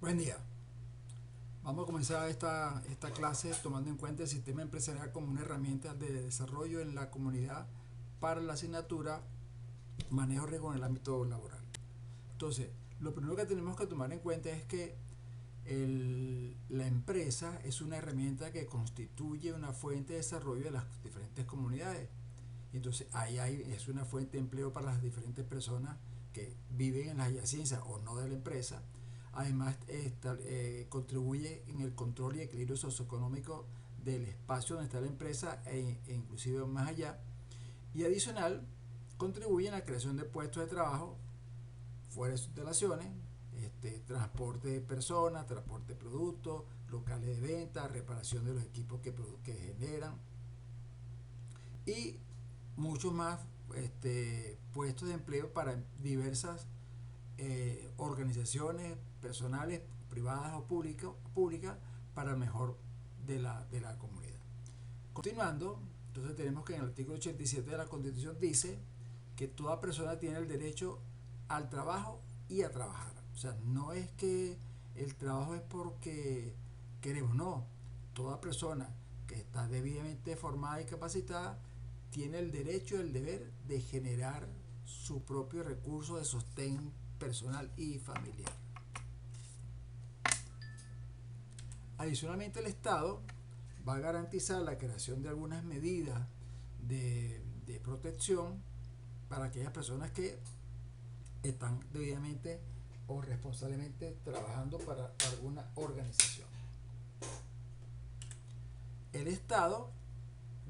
Buen día. Vamos a comenzar esta clase tomando en cuenta el sistema empresarial como una herramienta de desarrollo en la comunidad para la asignatura Manejo de riesgo en el ámbito laboral. Entonces, lo primero que tenemos que tomar en cuenta es que la empresa es una herramienta que constituye una fuente de desarrollo de las diferentes comunidades. Entonces, es una fuente de empleo para las diferentes personas que viven en las adyacencias o no de la empresa. Además, contribuye en el control y equilibrio socioeconómico del espacio donde está la empresa e inclusive más allá. Y adicional, contribuye en la creación de puestos de trabajo fuera de sus instalaciones, transporte de personas, transporte de productos, locales de venta, reparación de los equipos que generan y muchos más puestos de empleo para diversas organizaciones personales, privadas o públicas para el mejor de la comunidad. Continuando, entonces tenemos que en el artículo 87 de la Constitución dice que toda persona tiene el derecho al trabajo y a trabajar. O sea, no es que el trabajo es porque queremos, no. Toda persona que está debidamente formada y capacitada tiene el derecho y el deber de generar su propio recurso de sostén personal y familiar. Adicionalmente, el Estado va a garantizar la creación de algunas medidas de protección para aquellas personas que están debidamente o responsablemente trabajando para alguna organización. El Estado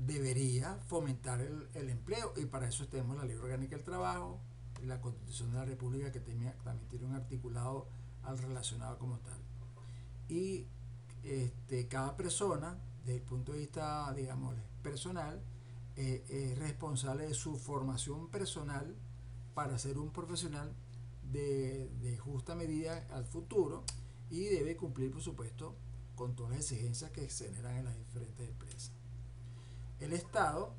debería fomentar el empleo y para eso tenemos la Ley Orgánica del Trabajo, la Constitución de la República que también tiene un articulado al relacionado como tal. Y cada persona, desde el punto de vista, digamos, personal, es responsable de su formación personal para ser un profesional de justa medida al futuro y debe cumplir, por supuesto, con todas las exigencias que se generan en las diferentes empresas. El Estado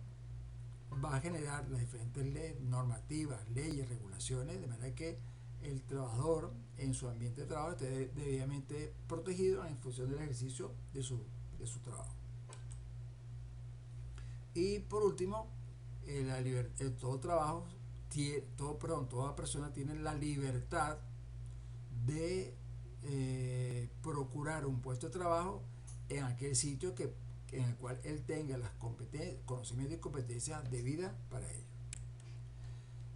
va a generar las diferentes normativas, leyes, regulaciones, de manera que el trabajador en su ambiente de trabajo esté debidamente protegido en función del ejercicio de su trabajo. Y por último, todo trabajo, toda persona tiene la libertad de procurar un puesto de trabajo en aquel sitio en el cual él tenga las conocimientos y competencias debidas para ello.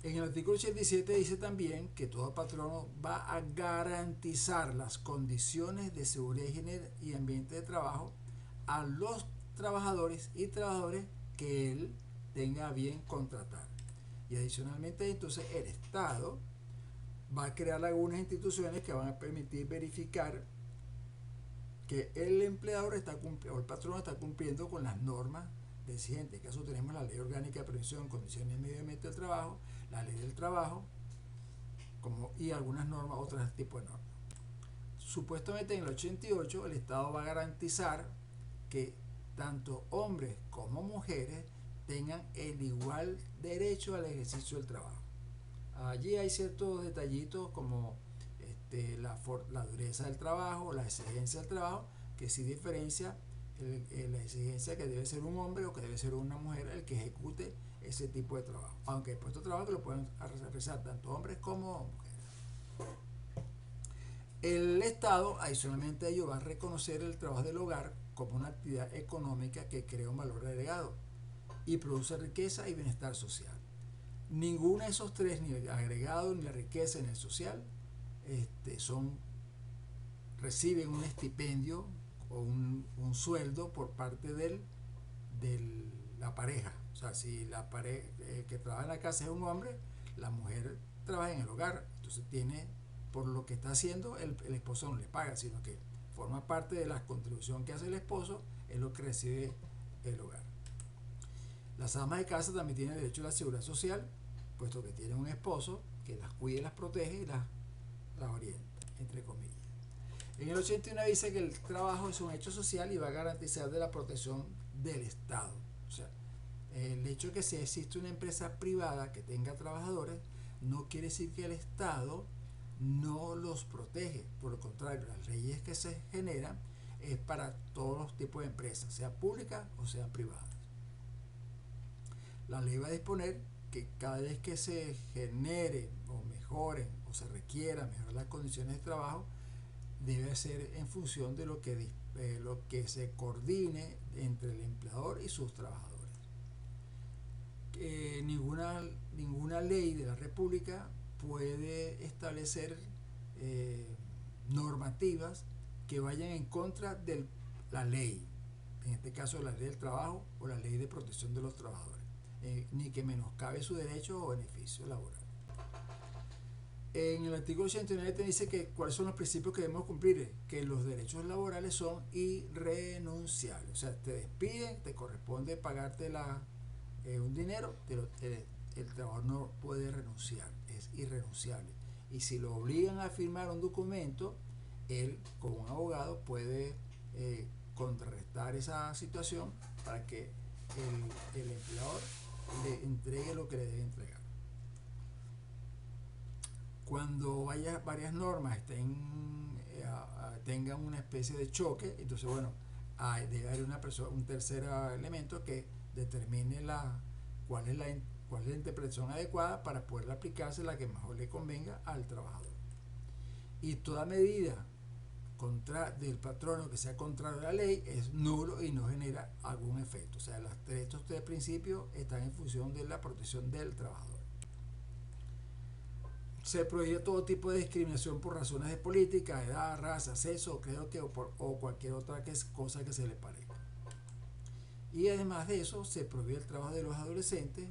En el artículo 87 dice también que todo patrono va a garantizar las condiciones de seguridad, higiene y ambiente de trabajo a los trabajadores y trabajadoras que él tenga bien contratar. Y adicionalmente entonces el Estado va a crear algunas instituciones que van a permitir verificar que el empleador o el patrón está cumpliendo con las normas del siguiente. En este caso tenemos la Ley Orgánica de Prevención, Condiciones y Medio Ambiente del Trabajo, la Ley del Trabajo y algunas normas, otros tipos de normas. Supuestamente en el 88 el Estado va a garantizar que tanto hombres como mujeres tengan el igual derecho al ejercicio del trabajo. Allí hay ciertos detallitos como la dureza del trabajo, la exigencia del trabajo, que sí diferencia la exigencia que debe ser un hombre o que debe ser una mujer el que ejecute ese tipo de trabajo. Aunque el puesto de trabajo lo pueden realizar tanto hombres como mujeres. El Estado, adicionalmente a ello, va a reconocer el trabajo del hogar como una actividad económica que crea un valor agregado y produce riqueza y bienestar social. Ninguno de esos tres, ni el agregado, ni la riqueza, ni el social, son reciben un estipendio o un sueldo por parte de la pareja. O sea, si la pareja que trabaja en la casa es un hombre, la mujer trabaja en el hogar. Entonces tiene, por lo que está haciendo, el esposo no le paga, sino que forma parte de la contribución que hace el esposo, es lo que recibe el hogar. Las amas de casa también tienen derecho a la seguridad social, puesto que tienen un esposo que las cuida, las protege y las orienta, entre comillas. En el 81 dice que el trabajo es un hecho social y va a garantizar de la protección del Estado. O sea, el hecho de que si existe una empresa privada que tenga trabajadores no quiere decir que el Estado no los protege. Por lo contrario, las leyes que se generan es para todos los tipos de empresas, sea públicas o sean privadas. La ley va a disponer que cada vez que se genere o mejoren o se requiera mejorar las condiciones de trabajo, debe ser en función de lo que se coordine entre el empleador y sus trabajadores. Ninguna ley de la República puede establecer normativas que vayan en contra de la ley, en este caso la ley del trabajo o la ley de protección de los trabajadores, ni que menoscabe sus derechos o beneficios laborales. En el artículo 89 te dice que cuáles son los principios que debemos cumplir, que los derechos laborales son irrenunciables, o sea, te despiden, te corresponde pagarte un dinero, pero el trabajador no puede renunciar, es irrenunciable. Y si lo obligan a firmar un documento, él, como un abogado, puede contrarrestar esa situación para que el empleador le entregue lo que le debe entregar. Cuando varias normas tengan una especie de choque, entonces bueno, debe haber un tercer elemento que determine cuál es la interpretación adecuada para poder aplicarse la que mejor le convenga al trabajador. Y toda medida del patrono que sea contrario a la ley es nulo y no genera algún efecto. O sea, estos tres principios están en función de la protección del trabajador. Se prohíbe todo tipo de discriminación por razones de política, edad, raza, sexo, creo que o cualquier otra cosa que se le parezca. Y además de eso, se prohíbe el trabajo de los adolescentes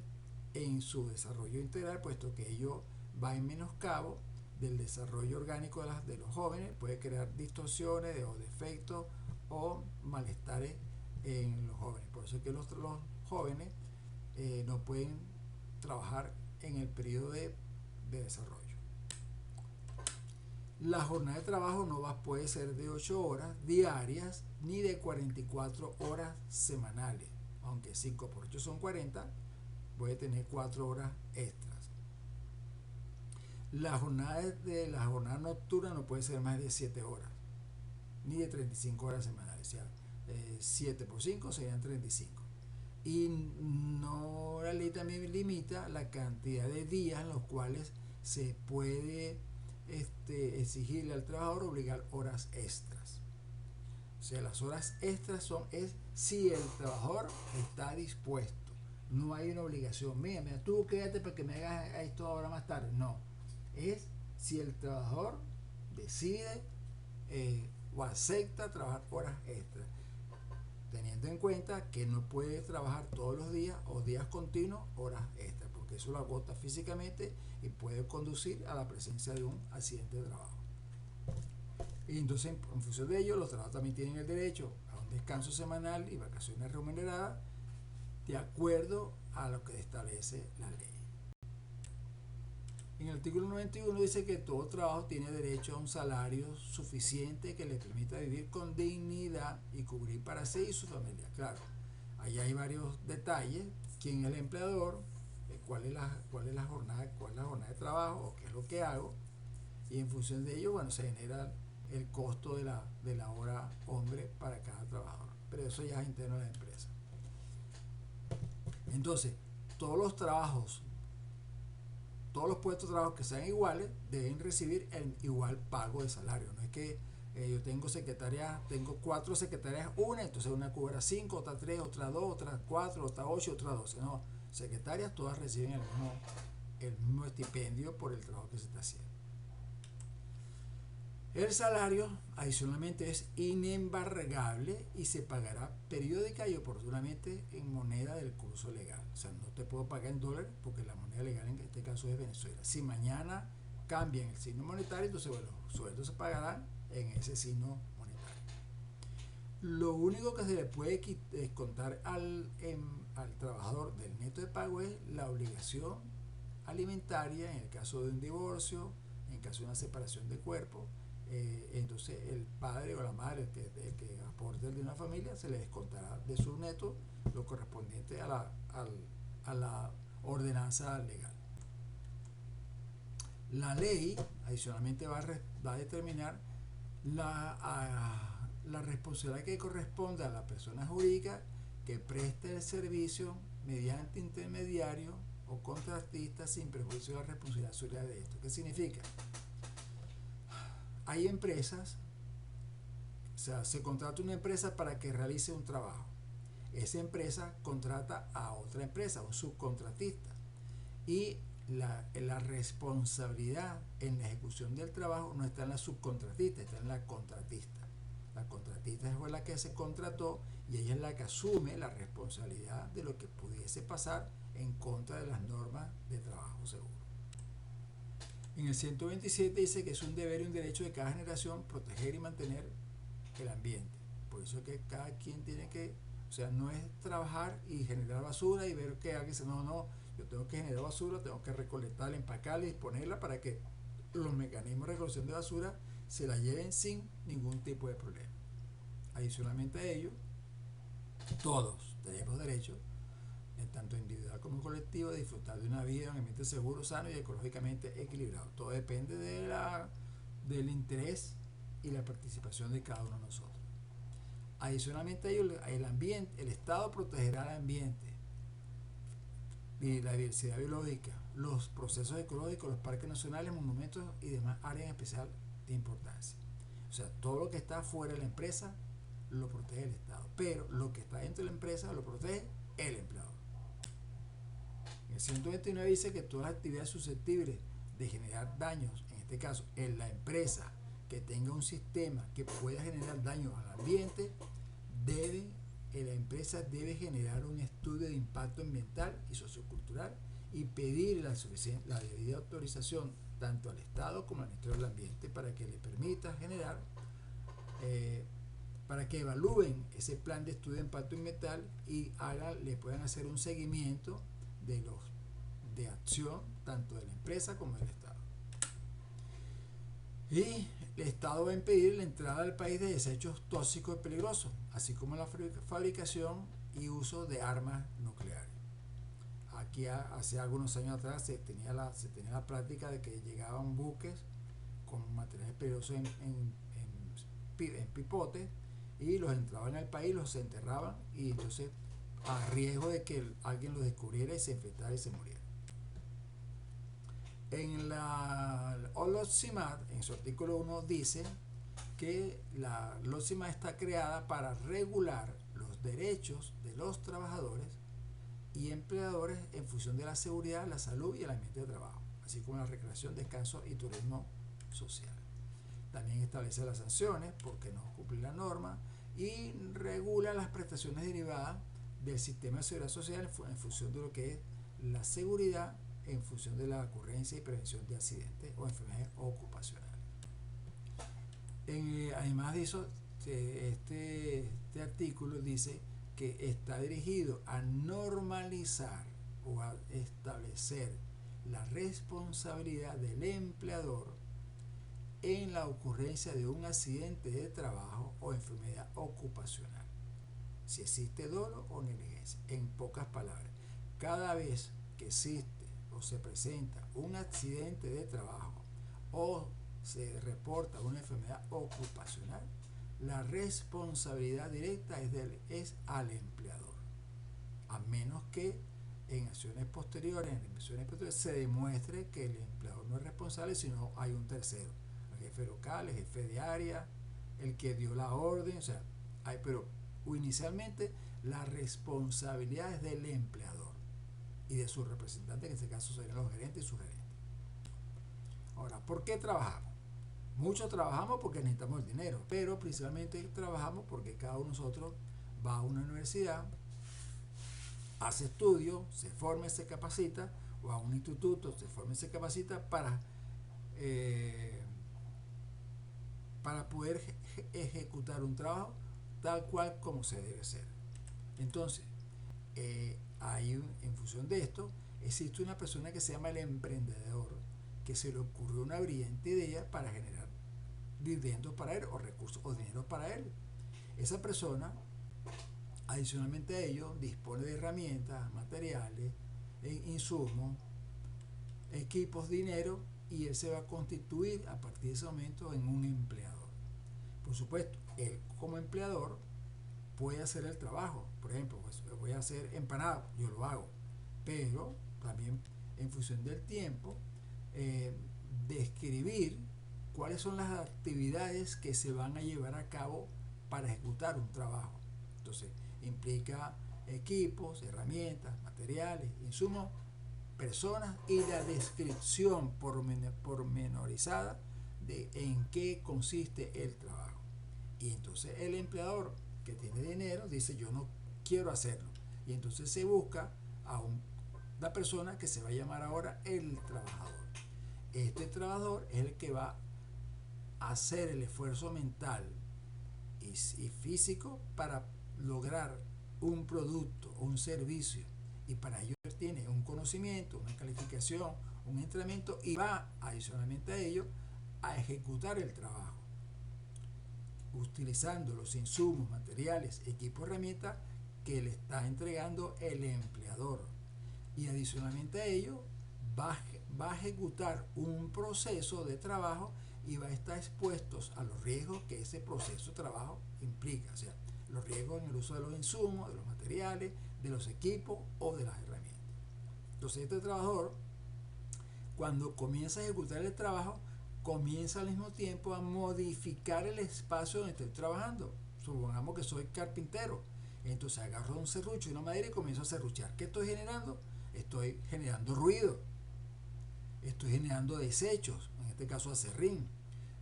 en su desarrollo integral, puesto que ello va en menoscabo del desarrollo orgánico de los jóvenes, puede crear distorsiones o defectos o malestares en los jóvenes. Por eso es que los jóvenes no pueden trabajar en el periodo de desarrollo. La jornada de trabajo no puede ser de 8 horas diarias ni de 44 horas semanales, aunque 5 por 8 son 40, puede tener 4 horas extras. La jornada nocturna no puede ser más de 7 horas, ni de 35 horas semanales, o sea, 7 por 5 serían 35. Y no, la ley también limita la cantidad de días en los cuales se puede exigirle al trabajador obligar horas extras. O sea, las horas extras es si el trabajador está dispuesto. No hay una obligación. Mira, tú quédate para que me hagas esto ahora más tarde. No. Es si el trabajador decide o acepta trabajar horas extras, teniendo en cuenta que no puede trabajar todos los días o días continuos horas extras, porque eso lo agota físicamente y puede conducir a la presencia de un accidente de trabajo. Y entonces, en función de ello, los trabajadores también tienen el derecho a un descanso semanal y vacaciones remuneradas de acuerdo a lo que establece la ley. En el artículo 91 dice que todo trabajo tiene derecho a un salario suficiente que le permita vivir con dignidad y cubrir para sí y su familia. Claro, ahí hay varios detalles: quién es el empleador, cuál es la jornada de trabajo o qué es lo que hago, y en función de ello, bueno, se genera el costo de la hora hombre para cada trabajador, pero eso ya es interno de la empresa. Entonces, todos los puestos de trabajo que sean iguales deben recibir el igual pago de salario. No es que yo tengo 4 secretarias, entonces una cobra 5, otra 3, otra 2, otra 4, otra 8, otra 12. No, secretarias todas reciben el mismo estipendio por el trabajo que se está haciendo. El salario adicionalmente es inembargable y se pagará periódica y oportunamente en moneda del curso legal. O sea, no te puedo pagar en dólares porque la moneda legal en este caso es Venezuela. Si mañana cambian el signo monetario, entonces bueno, los sueldos se pagarán en ese signo monetario. Lo único que se le puede descontar al trabajador del neto de pago es la obligación alimentaria en el caso de un divorcio, en caso de una separación de cuerpo. Entonces el padre o la madre que aporte de una familia se le descontará de su neto lo correspondiente a la ordenanza legal. La ley adicionalmente va a determinar la responsabilidad que corresponde a la persona jurídica que preste el servicio mediante intermediario o contratista sin perjuicio de la responsabilidad social de esto. ¿Qué significa? Hay empresas, o sea, se contrata una empresa para que realice un trabajo. Esa empresa contrata a otra empresa, un subcontratista, y la responsabilidad en la ejecución del trabajo no está en la subcontratista, está en la contratista. La contratista fue la que se contrató y ella es la que asume la responsabilidad de lo que pudiese pasar en contra de las normas de trabajo seguro. En el 127 dice que es un deber y un derecho de cada generación proteger y mantener el ambiente. Por eso es que cada quien tiene que, o sea, no es trabajar y generar basura y ver qué haga. No, yo tengo que generar basura, tengo que recolectarla, empacarla y disponerla para que los mecanismos de recolección de basura se la lleven sin ningún tipo de problema. Adicionalmente a ello, todos tenemos derecho, tanto individual como colectivo, de disfrutar de una vida en un ambiente seguro, sano y ecológicamente equilibrado. Todo depende del interés y la participación de cada uno de nosotros. Adicionalmente a ello, el Estado protegerá el ambiente y la diversidad biológica, los procesos ecológicos, los parques nacionales, monumentos y demás áreas especial de importancia. O sea, todo lo que está fuera de la empresa lo protege el Estado, pero lo que está dentro de la empresa lo protege el empleador. En el 129 dice que todas las actividades susceptibles de generar daños, en este caso en la empresa que tenga un sistema que pueda generar daños al ambiente, la empresa debe generar un estudio de impacto ambiental y sociocultural y pedir la debida autorización tanto al Estado como al Ministerio del Ambiente para que le permita generar, para que evalúen ese plan de estudio de impacto ambiental y le puedan hacer un seguimiento de acción tanto de la empresa como del Estado. Y el Estado va a impedir la entrada al país de desechos tóxicos y peligrosos, así como la fabricación y uso de armas nucleares. Aquí hace algunos años atrás se tenía la práctica de que llegaban buques con materiales peligrosos en pipotes y los entraban al país, los enterraban y entonces a riesgo de que alguien los descubriera y se infectara y se muriera. En la OLOCIMAD, en su artículo 1, dice que la OLOCIMAD está creada para regular los derechos de los trabajadores y empleadores en función de la seguridad, la salud y el ambiente de trabajo, así como la recreación, descanso y turismo social. También establece las sanciones porque no cumple la norma y regula las prestaciones derivadas del sistema de seguridad social en función de lo que es la seguridad, en función de la ocurrencia y prevención de accidentes o enfermedades ocupacionales. Además de eso, este artículo dice que está dirigido a normalizar o a establecer la responsabilidad del empleador en la ocurrencia de un accidente de trabajo o enfermedad ocupacional, si existe dolo o negligencia. En pocas palabras, cada vez que existe o se presenta un accidente de trabajo o se reporta una enfermedad ocupacional, la responsabilidad directa es al empleador, a menos que en acciones posteriores, se demuestre que el empleador no es responsable, sino hay un tercero, el jefe local, el jefe de área, el que dio la orden, o sea, pero inicialmente la responsabilidad es del empleador y de su representante, que en este caso serían los gerentes y subgerentes. Ahora, ¿por qué trabajamos? Muchos trabajamos porque necesitamos el dinero, pero principalmente trabajamos porque cada uno de nosotros va a una universidad, hace estudios, se forma y se capacita, o a un instituto, se forma y se capacita para poder ejecutar un trabajo tal cual como se debe ser. Entonces, en función de esto, existe una persona que se llama el emprendedor, que se le ocurrió una brillante idea para generar dividendos para él o recursos o dinero para él. Esa persona, adicionalmente a ello, dispone de herramientas, materiales, insumos, equipos, dinero y él se va a constituir a partir de ese momento en un empleador. Por supuesto, él como empleador puede hacer el trabajo. Por ejemplo, pues, voy a hacer empanada, yo lo hago, pero también en función del tiempo, describir cuáles son las actividades que se van a llevar a cabo para ejecutar un trabajo. Entonces, implica equipos, herramientas, materiales, insumos, personas y la descripción pormenorizada de en qué consiste el trabajo. Y entonces el empleador que tiene dinero dice yo no quiero hacerlo. Y entonces se busca a una persona que se va a llamar ahora el trabajador. Este trabajador es el que va a hacer el esfuerzo mental y físico para lograr un producto o un servicio, y para ello tiene un conocimiento, una calificación, un entrenamiento, y va adicionalmente a ello a ejecutar el trabajo utilizando los insumos, materiales, equipos, herramientas que le está entregando el empleador, y adicionalmente a ello va a ejecutar un proceso de trabajo y va a estar expuesto a los riesgos que ese proceso de trabajo implica, o sea, los riesgos en el uso de los insumos, de los materiales, de los equipos o de las herramientas. Entonces este trabajador, cuando comienza a ejecutar el trabajo, comienza al mismo tiempo a modificar el espacio donde estoy trabajando. Supongamos que soy carpintero, entonces agarro un serrucho y una madera y comienzo a serruchar. ¿Qué estoy generando? Estoy generando ruido, estoy generando desechos, en este caso acerrín,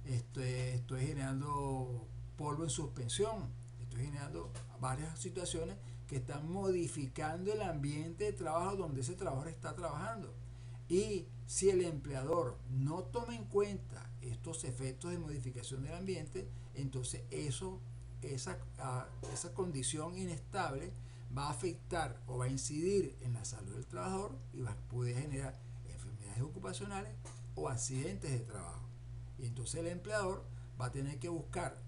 estoy generando polvo en suspensión, estoy generando varias situaciones que están modificando el ambiente de trabajo donde ese trabajador está trabajando. Y si el empleador no toma en cuenta estos efectos de modificación del ambiente, entonces esa condición inestable va a afectar o va a incidir en la salud del trabajador y puede generar enfermedades ocupacionales o accidentes de trabajo. Y entonces el empleador va a tener que buscar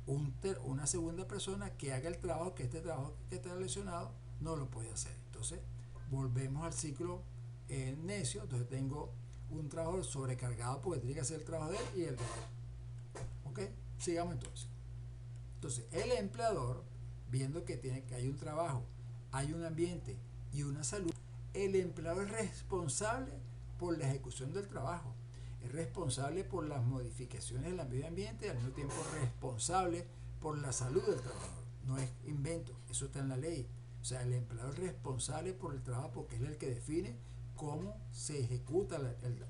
una segunda persona que haga el trabajo que este trabajo que está lesionado no lo puede hacer. Entonces volvemos al ciclo necio. Entonces tengo un trabajador sobrecargado porque tiene que hacer el trabajo de él y el de él. ¿Ok? Sigamos entonces. Entonces el empleador, viendo que hay un trabajo, hay un ambiente y una salud, el empleador es responsable por la ejecución del trabajo, es responsable por las modificaciones del medio ambiente y al mismo tiempo responsable por la salud del trabajador. No es invento, eso está en la ley. O sea, el empleador es responsable por el trabajo porque es el que define cómo se ejecuta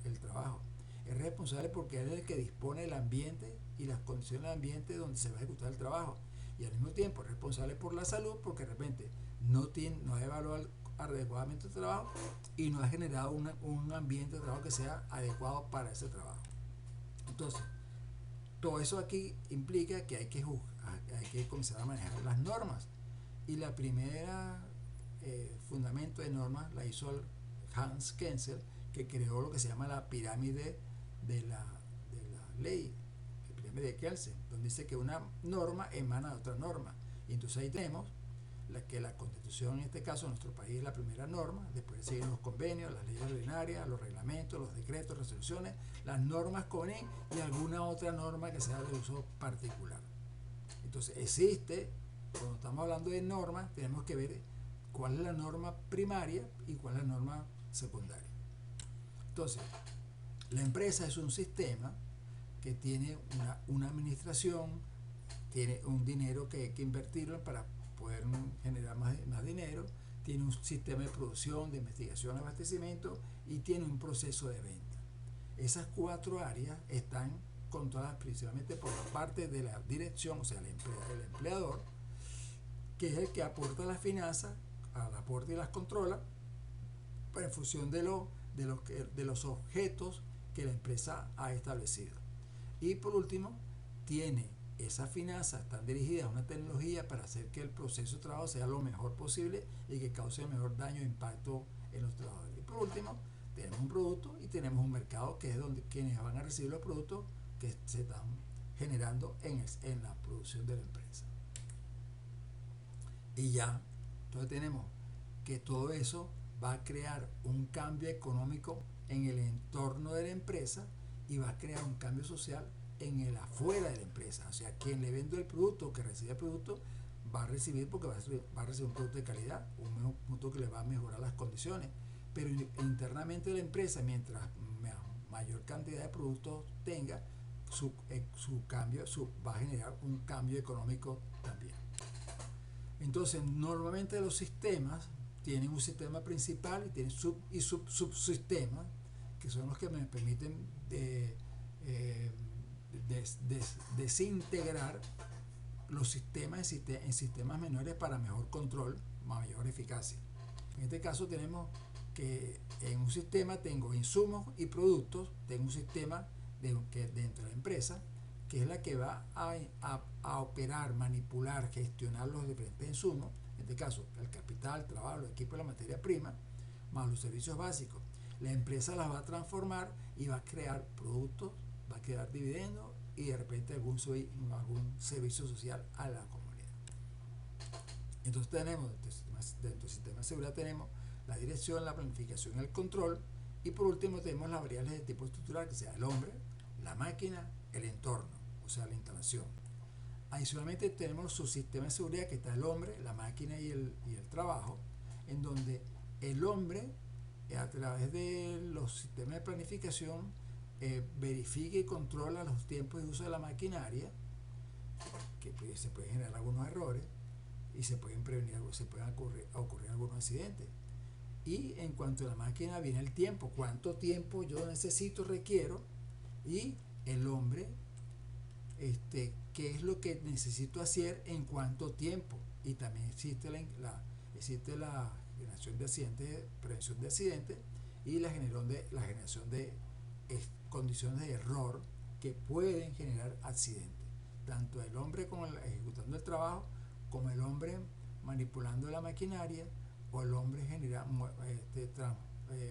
el trabajo. Es responsable porque es el que dispone el ambiente y las condiciones del ambiente donde se va a ejecutar el trabajo. Y al mismo tiempo es responsable por la salud porque de repente no ha evaluado adecuadamente el trabajo y no ha generado un ambiente de trabajo que sea adecuado para ese trabajo. Entonces, todo eso aquí implica que hay que comenzar a manejar las normas. Y la primera fundamento de normas la hizo Hans Kelsen, que creó lo que se llama la pirámide de la ley, la pirámide de Kelsen, donde dice que una norma emana de otra norma. Y entonces ahí tenemos que la Constitución, en este caso en nuestro país, es la primera norma, después siguen los convenios, las leyes ordinarias, los reglamentos, los decretos, resoluciones, las normas CONEN y alguna otra norma que sea de uso particular. Entonces cuando estamos hablando de normas, tenemos que ver cuál es la norma primaria y cuál es la norma secundaria. Entonces, la empresa es un sistema que tiene una administración, tiene un dinero que hay que invertirlo para poder generar más dinero, tiene un sistema de producción, de investigación, abastecimiento y tiene un proceso de venta. Esas 4 áreas están controladas principalmente por la parte de la dirección, o sea, el empleador, que es el que aporta las finanzas, aporta y las controla, en función de los objetos que la empresa ha establecido. Y por último, tiene esas finanzas están dirigidas a una tecnología para hacer que el proceso de trabajo sea lo mejor posible y que cause el menor daño e impacto en los trabajadores. Y por último, tenemos un producto y tenemos un mercado que es donde quienes van a recibir los productos que se están generando en la producción de la empresa. Y ya, entonces tenemos que todo eso va a crear un cambio económico en el entorno de la empresa y va a crear un cambio social en el afuera de la empresa. O sea, quien le vende el producto, que recibe el producto, va a recibir porque va a recibir un producto de calidad, un producto que le va a mejorar las condiciones. Pero internamente de la empresa, mientras mayor cantidad de productos tenga, va a generar un cambio económico también. Entonces, normalmente los sistemas tienen un sistema principal y tienen subsistemas, que son los que me permiten desintegrar los sistemas en sistemas menores para mejor control, mayor eficacia. En este caso tenemos que en un sistema tengo insumos y productos, tengo un sistema que dentro de la empresa, que es la que va a operar, manipular, gestionar los diferentes insumos, en este caso el capital, el trabajo, los equipos, la materia prima, más los servicios básicos. La empresa las va a transformar y va a crear productos, va a crear dividendos y de repente algún servicio social a la comunidad. Entonces tenemos, dentro del sistema de seguridad tenemos la dirección, la planificación y el control, y por último tenemos las variables de tipo estructural, que sea el hombre, la máquina, el entorno, o sea, la instalación. Adicionalmente tenemos su sistema de seguridad, que está el hombre, la máquina y el trabajo, en donde el hombre, a través de los sistemas de planificación, verifica y controla los tiempos de uso de la maquinaria, que se pueden generar algunos errores y se pueden prevenir, se pueden ocurrir algunos accidentes. Y en cuanto a la máquina viene el tiempo, cuánto tiempo yo necesito, requiero, y el hombre, qué es lo que necesito hacer en cuánto tiempo. Y también existe la generación de accidentes, prevención de accidentes, y la generación de condiciones de error que pueden generar accidentes. Tanto el hombre ejecutando el trabajo, como el hombre manipulando la maquinaria, o el hombre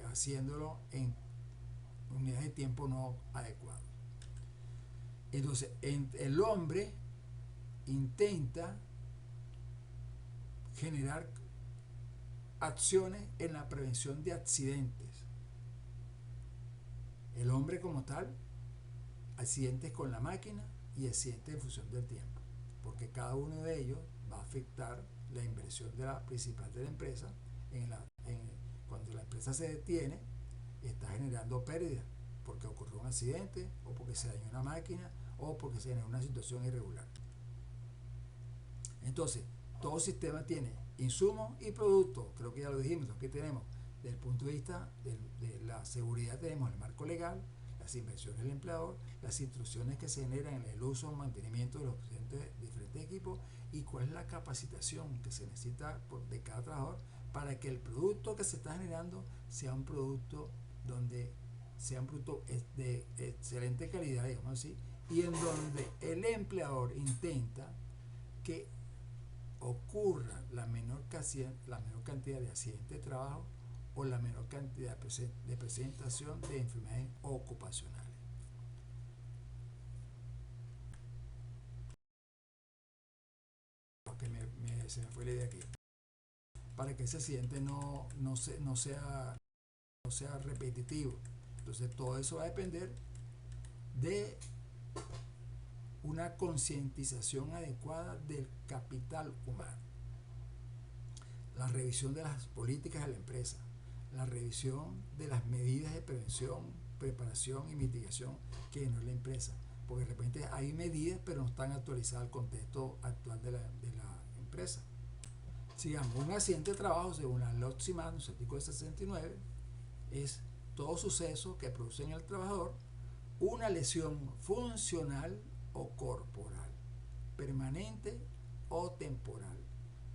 haciéndolo en unidades de tiempo no adecuadas. Entonces, el hombre intenta generar acciones en la prevención de accidentes. El hombre como tal, accidentes con la máquina y accidentes en función del tiempo, porque cada uno de ellos va a afectar la inversión principal de la empresa. Cuando la empresa se detiene, está generando pérdidas porque ocurrió un accidente, o porque se dañó una máquina, o porque se generó una situación irregular. Entonces, todo sistema tiene insumos y productos, creo que ya lo dijimos. Aquí tenemos, desde el punto de vista de la seguridad, tenemos el marco legal, las inversiones del empleador, las instrucciones que se generan en el uso o mantenimiento de los diferentes equipos, y cuál es la capacitación que se necesita de cada trabajador para que el producto que se está generando sea un producto de excelente calidad, digamos así, y en donde el empleador intenta que ocurra la menor cantidad de accidentes de trabajo o la menor cantidad de presentación de enfermedades ocupacionales. Porque se me fue la idea aquí. Para que ese accidente no sea repetitivo. Entonces todo eso va a depender de una concientización adecuada del capital humano, la revisión de las políticas de la empresa, la revisión de las medidas de prevención, preparación y mitigación que generó la empresa, porque de repente hay medidas pero no están actualizadas al contexto actual de la empresa. Sigamos, un accidente de trabajo según la LOTSIMAD, el artículo 69, es todo suceso que produce en el trabajador una lesión funcional o corporal, permanente o temporal,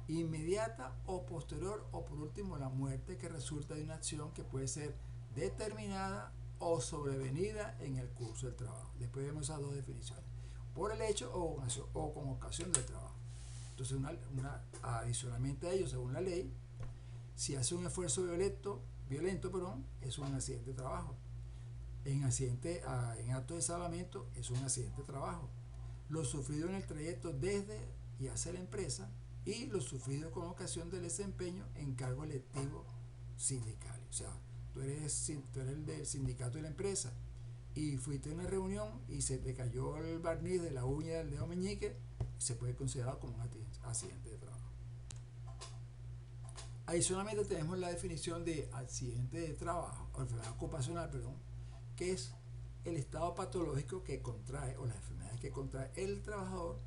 inmediata o posterior, o por último la muerte que resulta de una acción que puede ser determinada o sobrevenida en el curso del trabajo. Después vemos esas dos definiciones: por el hecho o con ocasión del trabajo. Entonces, adicionalmente a ello, según la ley, si hace un esfuerzo violento, es un accidente de trabajo. En acto de salvamento es un accidente de trabajo. Lo sufrido en el trayecto desde y hacia la empresa, y lo sufrido con ocasión del desempeño en cargo electivo sindical. O sea, tú eres el del sindicato de la empresa y fuiste a una reunión y se te cayó el barniz de la uña del dedo meñique, se puede considerar como un accidente de trabajo. Adicionalmente tenemos la definición de accidente de trabajo, o enfermedad ocupacional, perdón, que es el estado patológico que contrae, o las enfermedades que contrae el trabajador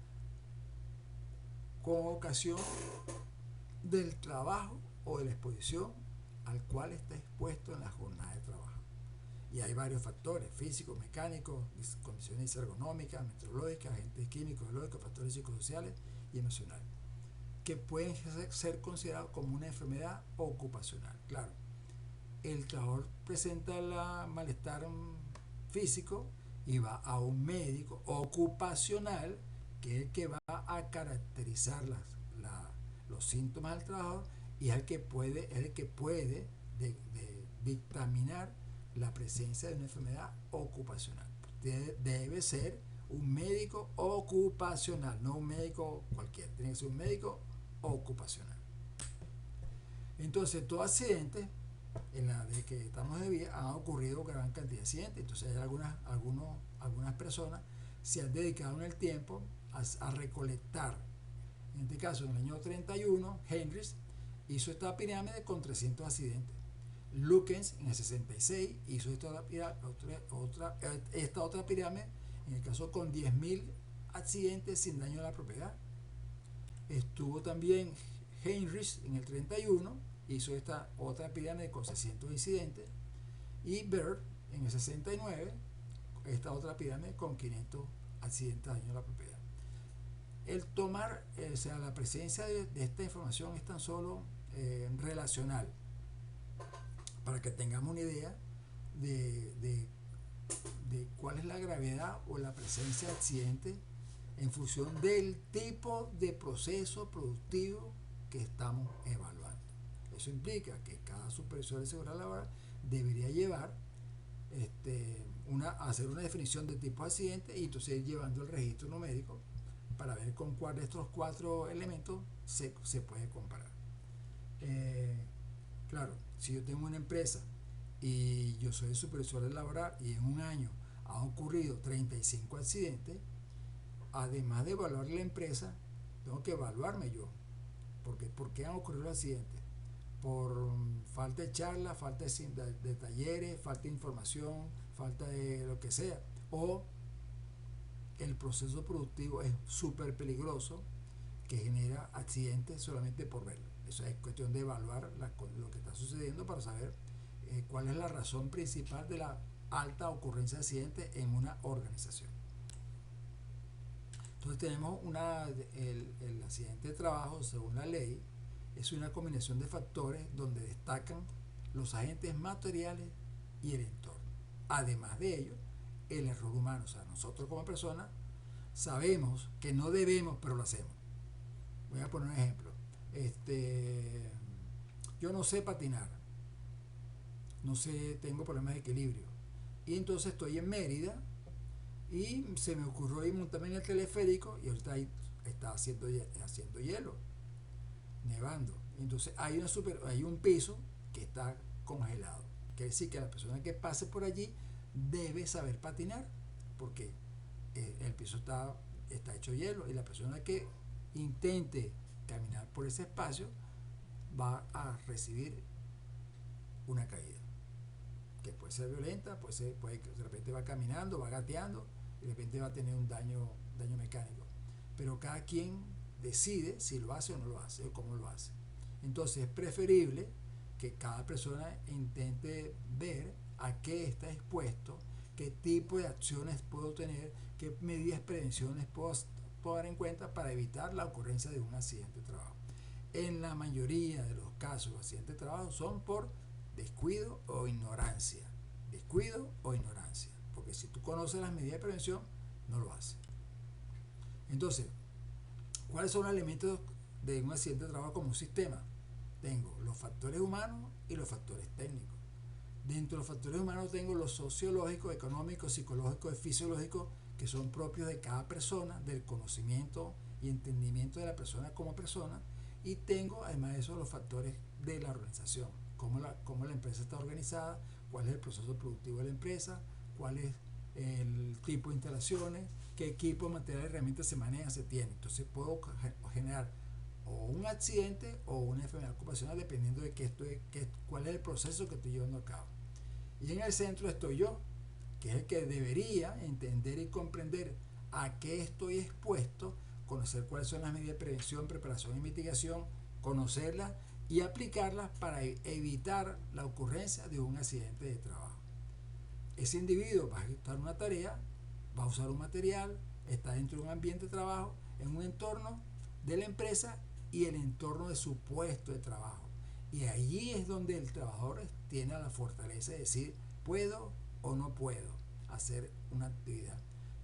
con ocasión del trabajo o de la exposición al cual está expuesto en la jornada de trabajo. Y hay varios factores: físicos, mecánicos, condiciones ergonómicas, meteorológicas, agentes químicos, biológicos, factores psicosociales y emocionales, que pueden ser considerados como una enfermedad ocupacional. Claro, el trabajador presenta el malestar físico y va a un médico ocupacional, que es el que va a caracterizar los síntomas del trabajador, y es el que puede dictaminar la presencia de una enfermedad ocupacional. Debe ser un médico ocupacional, no un médico cualquiera, tiene que ser un médico ocupacional. Entonces, todo accidente en la de que estamos de vida han ocurrido gran cantidad de accidentes. Entonces, hay algunas personas se han dedicado en el tiempo a recolectar. En este caso, en el año 31, Hendrix hizo esta pirámide con 300 accidentes. Lukens en el 66 hizo esta otra pirámide, en el caso con 10.000 accidentes sin daño a la propiedad. Estuvo también Heinrich en el 31, hizo esta otra pirámide con 600 incidentes, y Bird en el 69, esta otra pirámide con 500 accidentes de daño a la propiedad. El tomar, o sea, la presencia de esta información es tan solo relacional, para que tengamos una idea de cuál es la gravedad o la presencia de accidentes en función del tipo de proceso productivo que estamos evaluando. Eso implica que cada supervisor de seguridad laboral debería llevar hacer una definición de tipo de accidente, y entonces ir llevando el registro numérico para ver con cuál de estos 4 elementos se puede comparar. Claro, si yo tengo una empresa y yo soy el supervisor laboral y en un año han ocurrido 35 accidentes, además de evaluar la empresa, tengo que evaluarme yo. Porque, ¿por qué han ocurrido los accidentes? Por falta de charla, falta de talleres, falta de información, falta de lo que sea. O el proceso productivo es súper peligroso, que genera accidentes solamente por verlo. Eso es cuestión de evaluar lo que está sucediendo para saber cuál es la razón principal de la alta ocurrencia de accidentes en una organización. Entonces tenemos el accidente de trabajo, según la ley, es una combinación de factores donde destacan los agentes materiales y el entorno. Además de ello, el error humano. O sea, nosotros como personas sabemos que no debemos, pero lo hacemos. Voy a poner un ejemplo. Yo no sé patinar, no sé, tengo problemas de equilibrio, y entonces estoy en Mérida y se me ocurrió ir montarme en el teleférico, y ahorita está haciendo hielo, nevando. Entonces hay un piso que está congelado. Quiere decir que la persona que pase por allí debe saber patinar, porque el piso está hecho hielo, y la persona que intente caminar por ese espacio va a recibir una caída, que puede ser violenta, de repente va caminando, va gateando, y de repente va a tener un daño mecánico. Pero cada quien decide si lo hace o no lo hace, o cómo lo hace. Entonces es preferible que cada persona intente ver a qué está expuesto, qué tipo de acciones puedo tener, qué medidas de prevenciones puedo dar en cuenta para evitar la ocurrencia de un accidente de trabajo. En la mayoría de los casos, los accidentes de trabajo son por descuido o ignorancia. Descuido o ignorancia. Porque si tú conoces las medidas de prevención, no lo haces. Entonces, ¿cuáles son los elementos de un accidente de trabajo como un sistema? Tengo los factores humanos y los factores técnicos. Dentro de los factores humanos tengo los sociológicos, económicos, psicológicos y fisiológicos, que son propios de cada persona, del conocimiento y entendimiento de la persona como persona. Y tengo además de eso los factores de la organización, cómo la empresa está organizada, cuál es el proceso productivo de la empresa, cuál es el tipo de instalaciones, qué equipo, material y herramientas se maneja, se tiene. Entonces puedo generar o un accidente o una enfermedad ocupacional dependiendo de cuál es el proceso que estoy llevando a cabo. Y en el centro estoy yo, que es el que debería entender y comprender a qué estoy expuesto, conocer cuáles son las medidas de prevención, preparación y mitigación, conocerlas y aplicarlas para evitar la ocurrencia de un accidente de trabajo. Ese individuo va a ejecutar una tarea, va a usar un material, está dentro de un ambiente de trabajo, en un entorno de la empresa y el entorno de su puesto de trabajo. Y allí es donde el trabajador tiene la fortaleza de decir, puedo o no puedo hacer una actividad.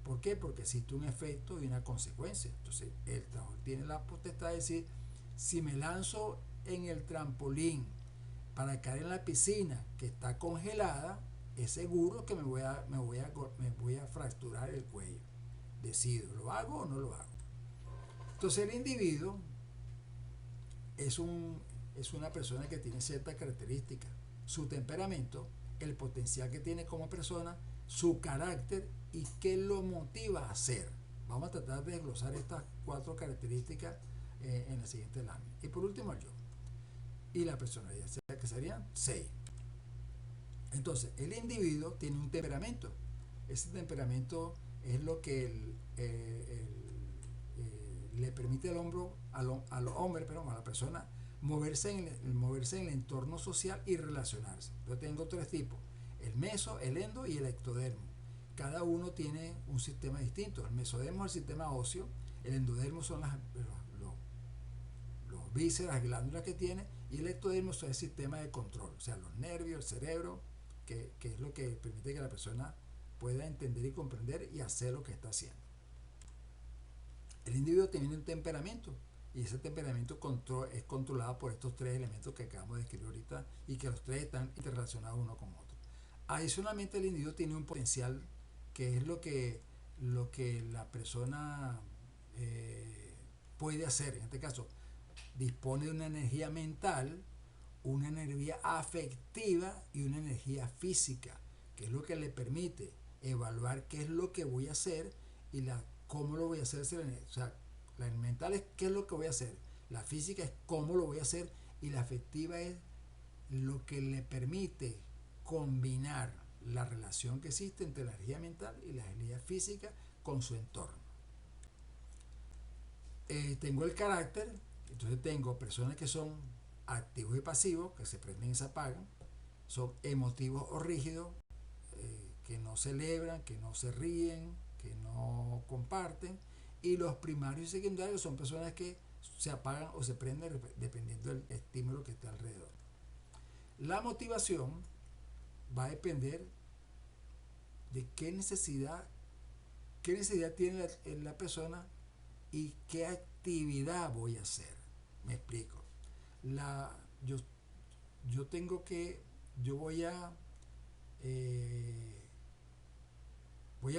¿Por qué? Porque existe un efecto y una consecuencia. Entonces el trabajador tiene la potestad de decir, si me lanzo en el trampolín para caer en la piscina que está congelada, es seguro que me voy a fracturar el cuello. Decido, ¿lo hago o no lo hago? Entonces el individuo es una persona que tiene ciertas características, su temperamento, el potencial que tiene como persona, su carácter y qué lo motiva a hacer. Vamos a tratar de desglosar estas 4 características en la siguiente lámina. Y por último el yo y la personalidad, que serían 6. Entonces, el individuo tiene un temperamento. Ese temperamento es lo que le permite a la persona moverse en el entorno social y relacionarse. Yo tengo 3 tipos: el meso, el endo y el ectodermo. Cada uno tiene un sistema distinto. El mesodermo es el sistema óseo, el endodermo son los vísceras, las glándulas que tiene, y el ectodermo es el sistema de control, o sea, los nervios, el cerebro, que es lo que permite que la persona pueda entender y comprender y hacer lo que está haciendo. El individuo tiene un temperamento y ese temperamento es controlado por estos 3 elementos que acabamos de describir ahorita y que los 3 están interrelacionados uno con otro. Adicionalmente, el individuo tiene un potencial que es lo que la persona puede hacer. En este caso, dispone de una energía mental, una energía afectiva y una energía física, que es lo que le permite evaluar qué es lo que voy a hacer y cómo lo voy a hacer. O sea, la mental es qué es lo que voy a hacer, la física es cómo lo voy a hacer y la afectiva es lo que le permite combinar la relación que existe entre la energía mental y la energía física con su entorno. Tengo el carácter. Entonces tengo personas que son activos y pasivos, que se prenden y se apagan, son emotivos o rígidos, que no celebran, que no se ríen, que no comparten, y los primarios y secundarios son personas que se apagan o se prenden dependiendo del estímulo que esté alrededor. La motivación va a depender de qué necesidad tiene la persona y qué actividad voy a hacer. Me explico. Yo tengo que, yo voy a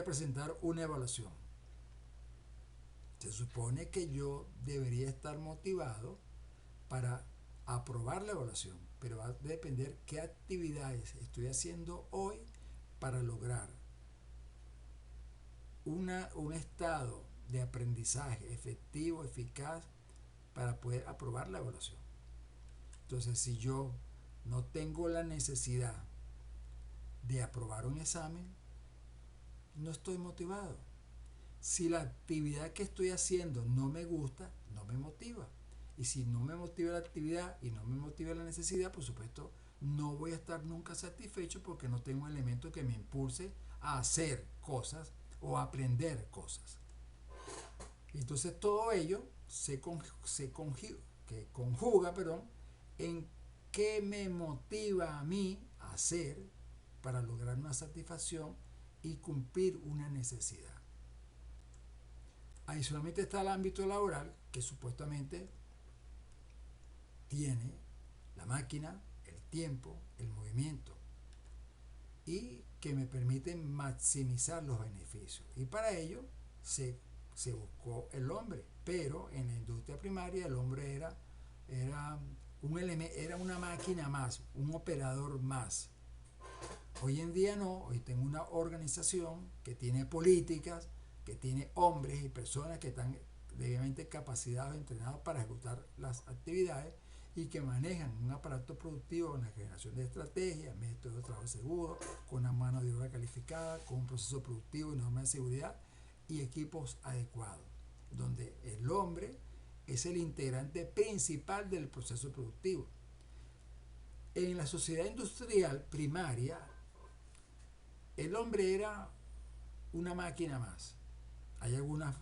presentar una evaluación. Se supone que yo debería estar motivado para aprobar la evaluación, pero va a depender qué actividades estoy haciendo hoy para lograr un estado de aprendizaje efectivo, eficaz, para poder aprobar la evaluación. Entonces, si yo no tengo la necesidad de aprobar un examen, no estoy motivado. Si la actividad que estoy haciendo no me gusta, no me motiva. Y si no me motiva la actividad y no me motiva la necesidad, por supuesto, no voy a estar nunca satisfecho porque no tengo un elemento que me impulse a hacer cosas o a aprender cosas. Entonces todo ello se conjuga en qué me motiva a mí a hacer para lograr una satisfacción y cumplir una necesidad. Adicionalmente está el ámbito laboral, que supuestamente tiene la máquina, el tiempo, el movimiento, y que me permite maximizar los beneficios. Y para ello se buscó el hombre, pero en la industria primaria el hombre era era una máquina más, un operador más. Hoy en día no, hoy tengo una organización que tiene políticas, que tiene hombres y personas que están debidamente capacitados, entrenados para ejecutar las actividades y que manejan un aparato productivo con la generación de estrategias, métodos de trabajo seguro, con una mano de obra calificada, con un proceso productivo y normas de seguridad y equipos adecuados, donde el hombre es el integrante principal del proceso productivo. En la sociedad industrial primaria, el hombre era una máquina más. Hay algunas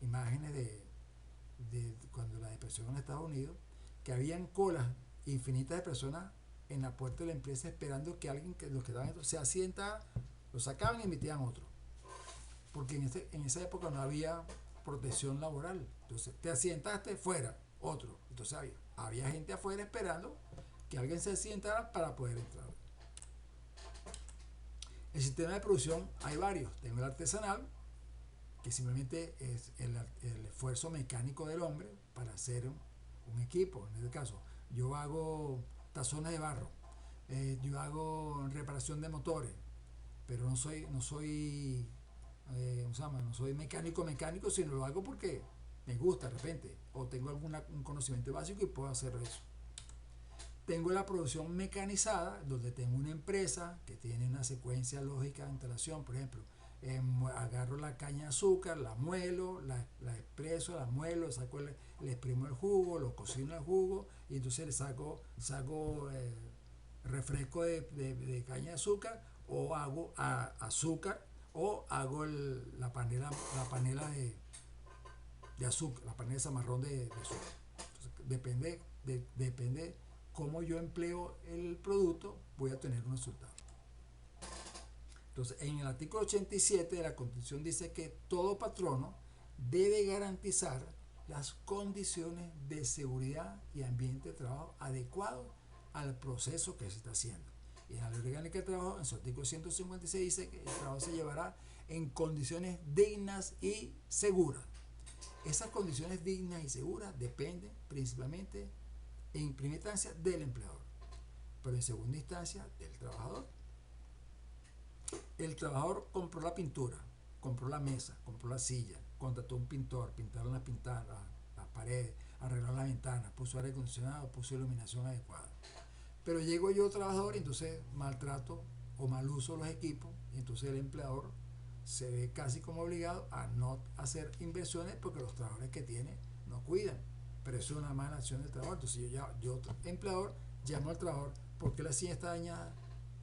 imágenes de cuando la depresión en Estados Unidos, que habían colas infinitas de personas en la puerta de la empresa esperando que alguien, que los que estaban dentro, se asienta, lo sacaban y emitían otro. Porque en esa época no había protección laboral. Entonces, te asientaste, fuera, otro. Entonces había gente afuera esperando que alguien se asientara para poder entrar. El sistema de producción hay varios. Tengo el artesanal, que simplemente es el esfuerzo mecánico del hombre para hacer un equipo. En este caso, yo hago tazones de barro, yo hago reparación de motores, pero no soy no soy mecánico, sino lo hago porque me gusta de repente, o tengo un conocimiento básico y puedo hacer eso. Tengo la producción mecanizada, donde tengo una empresa que tiene una secuencia lógica de instalación. Por ejemplo, agarro la caña de azúcar, la muelo, la expreso, la muelo, le exprimo el jugo, lo cocino el jugo y entonces le saco refresco de caña de azúcar, o hago azúcar, o hago la panela de azúcar, la panela de zamarrón de azúcar. Entonces, depende cómo yo empleo el producto, voy a tener un resultado. Entonces, en el artículo 87 de la Constitución dice que todo patrono debe garantizar las condiciones de seguridad y ambiente de trabajo adecuados al proceso que se está haciendo. Y en la Ley Orgánica de Trabajo, en su artículo 156, dice que el trabajo se llevará en condiciones dignas y seguras. Esas condiciones dignas y seguras dependen principalmente, en primera instancia, del empleador, pero en segunda instancia del trabajador. El trabajador compró la pintura, compró la mesa, compró la silla, contrató un pintor, pintaron las paredes, arregló las ventanas, puso aire acondicionado, puso iluminación adecuada. Pero llego yo trabajador y entonces maltrato o mal uso los equipos, y entonces el empleador se ve casi como obligado a no hacer inversiones porque los trabajadores que tiene no cuidan. Pero eso es una mala acción del trabajador. Entonces yo empleador, llamo al trabajador: ¿por qué la silla está dañada?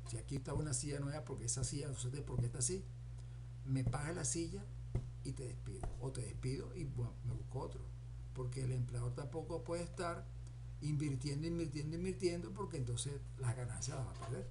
Si aquí está una silla nueva, porque esa silla, no sé por qué está así. Me paga la silla y te despido. O te despido y bueno, me busco otro. Porque el empleador tampoco puede estar invirtiendo, porque entonces las ganancias las va a perder.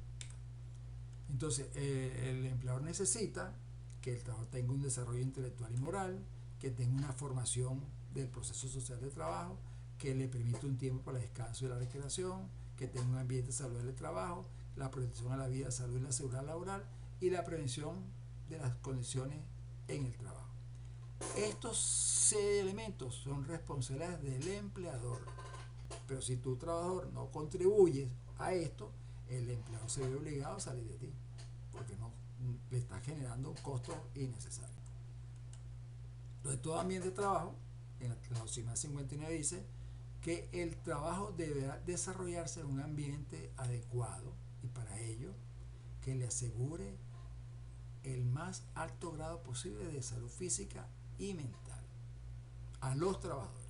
Entonces, el empleador necesita que el trabajador tenga un desarrollo intelectual y moral, que tenga una formación del proceso social de trabajo, que le permita un tiempo para el descanso y la recreación, que tenga un ambiente saludable de trabajo, la protección a la vida, salud y la seguridad laboral, y la prevención de las condiciones en el trabajo. Estos 6 elementos son responsabilidades del empleador. Pero si tu trabajador no contribuyes a esto, el empleador se ve obligado a salir de ti, porque no le está generando un costo innecesario. Entonces, todo ambiente de trabajo, en la OCIMA 59 dice que el trabajo deberá desarrollarse en un ambiente adecuado, y para ello que le asegure el más alto grado posible de salud física y mental a los trabajadores.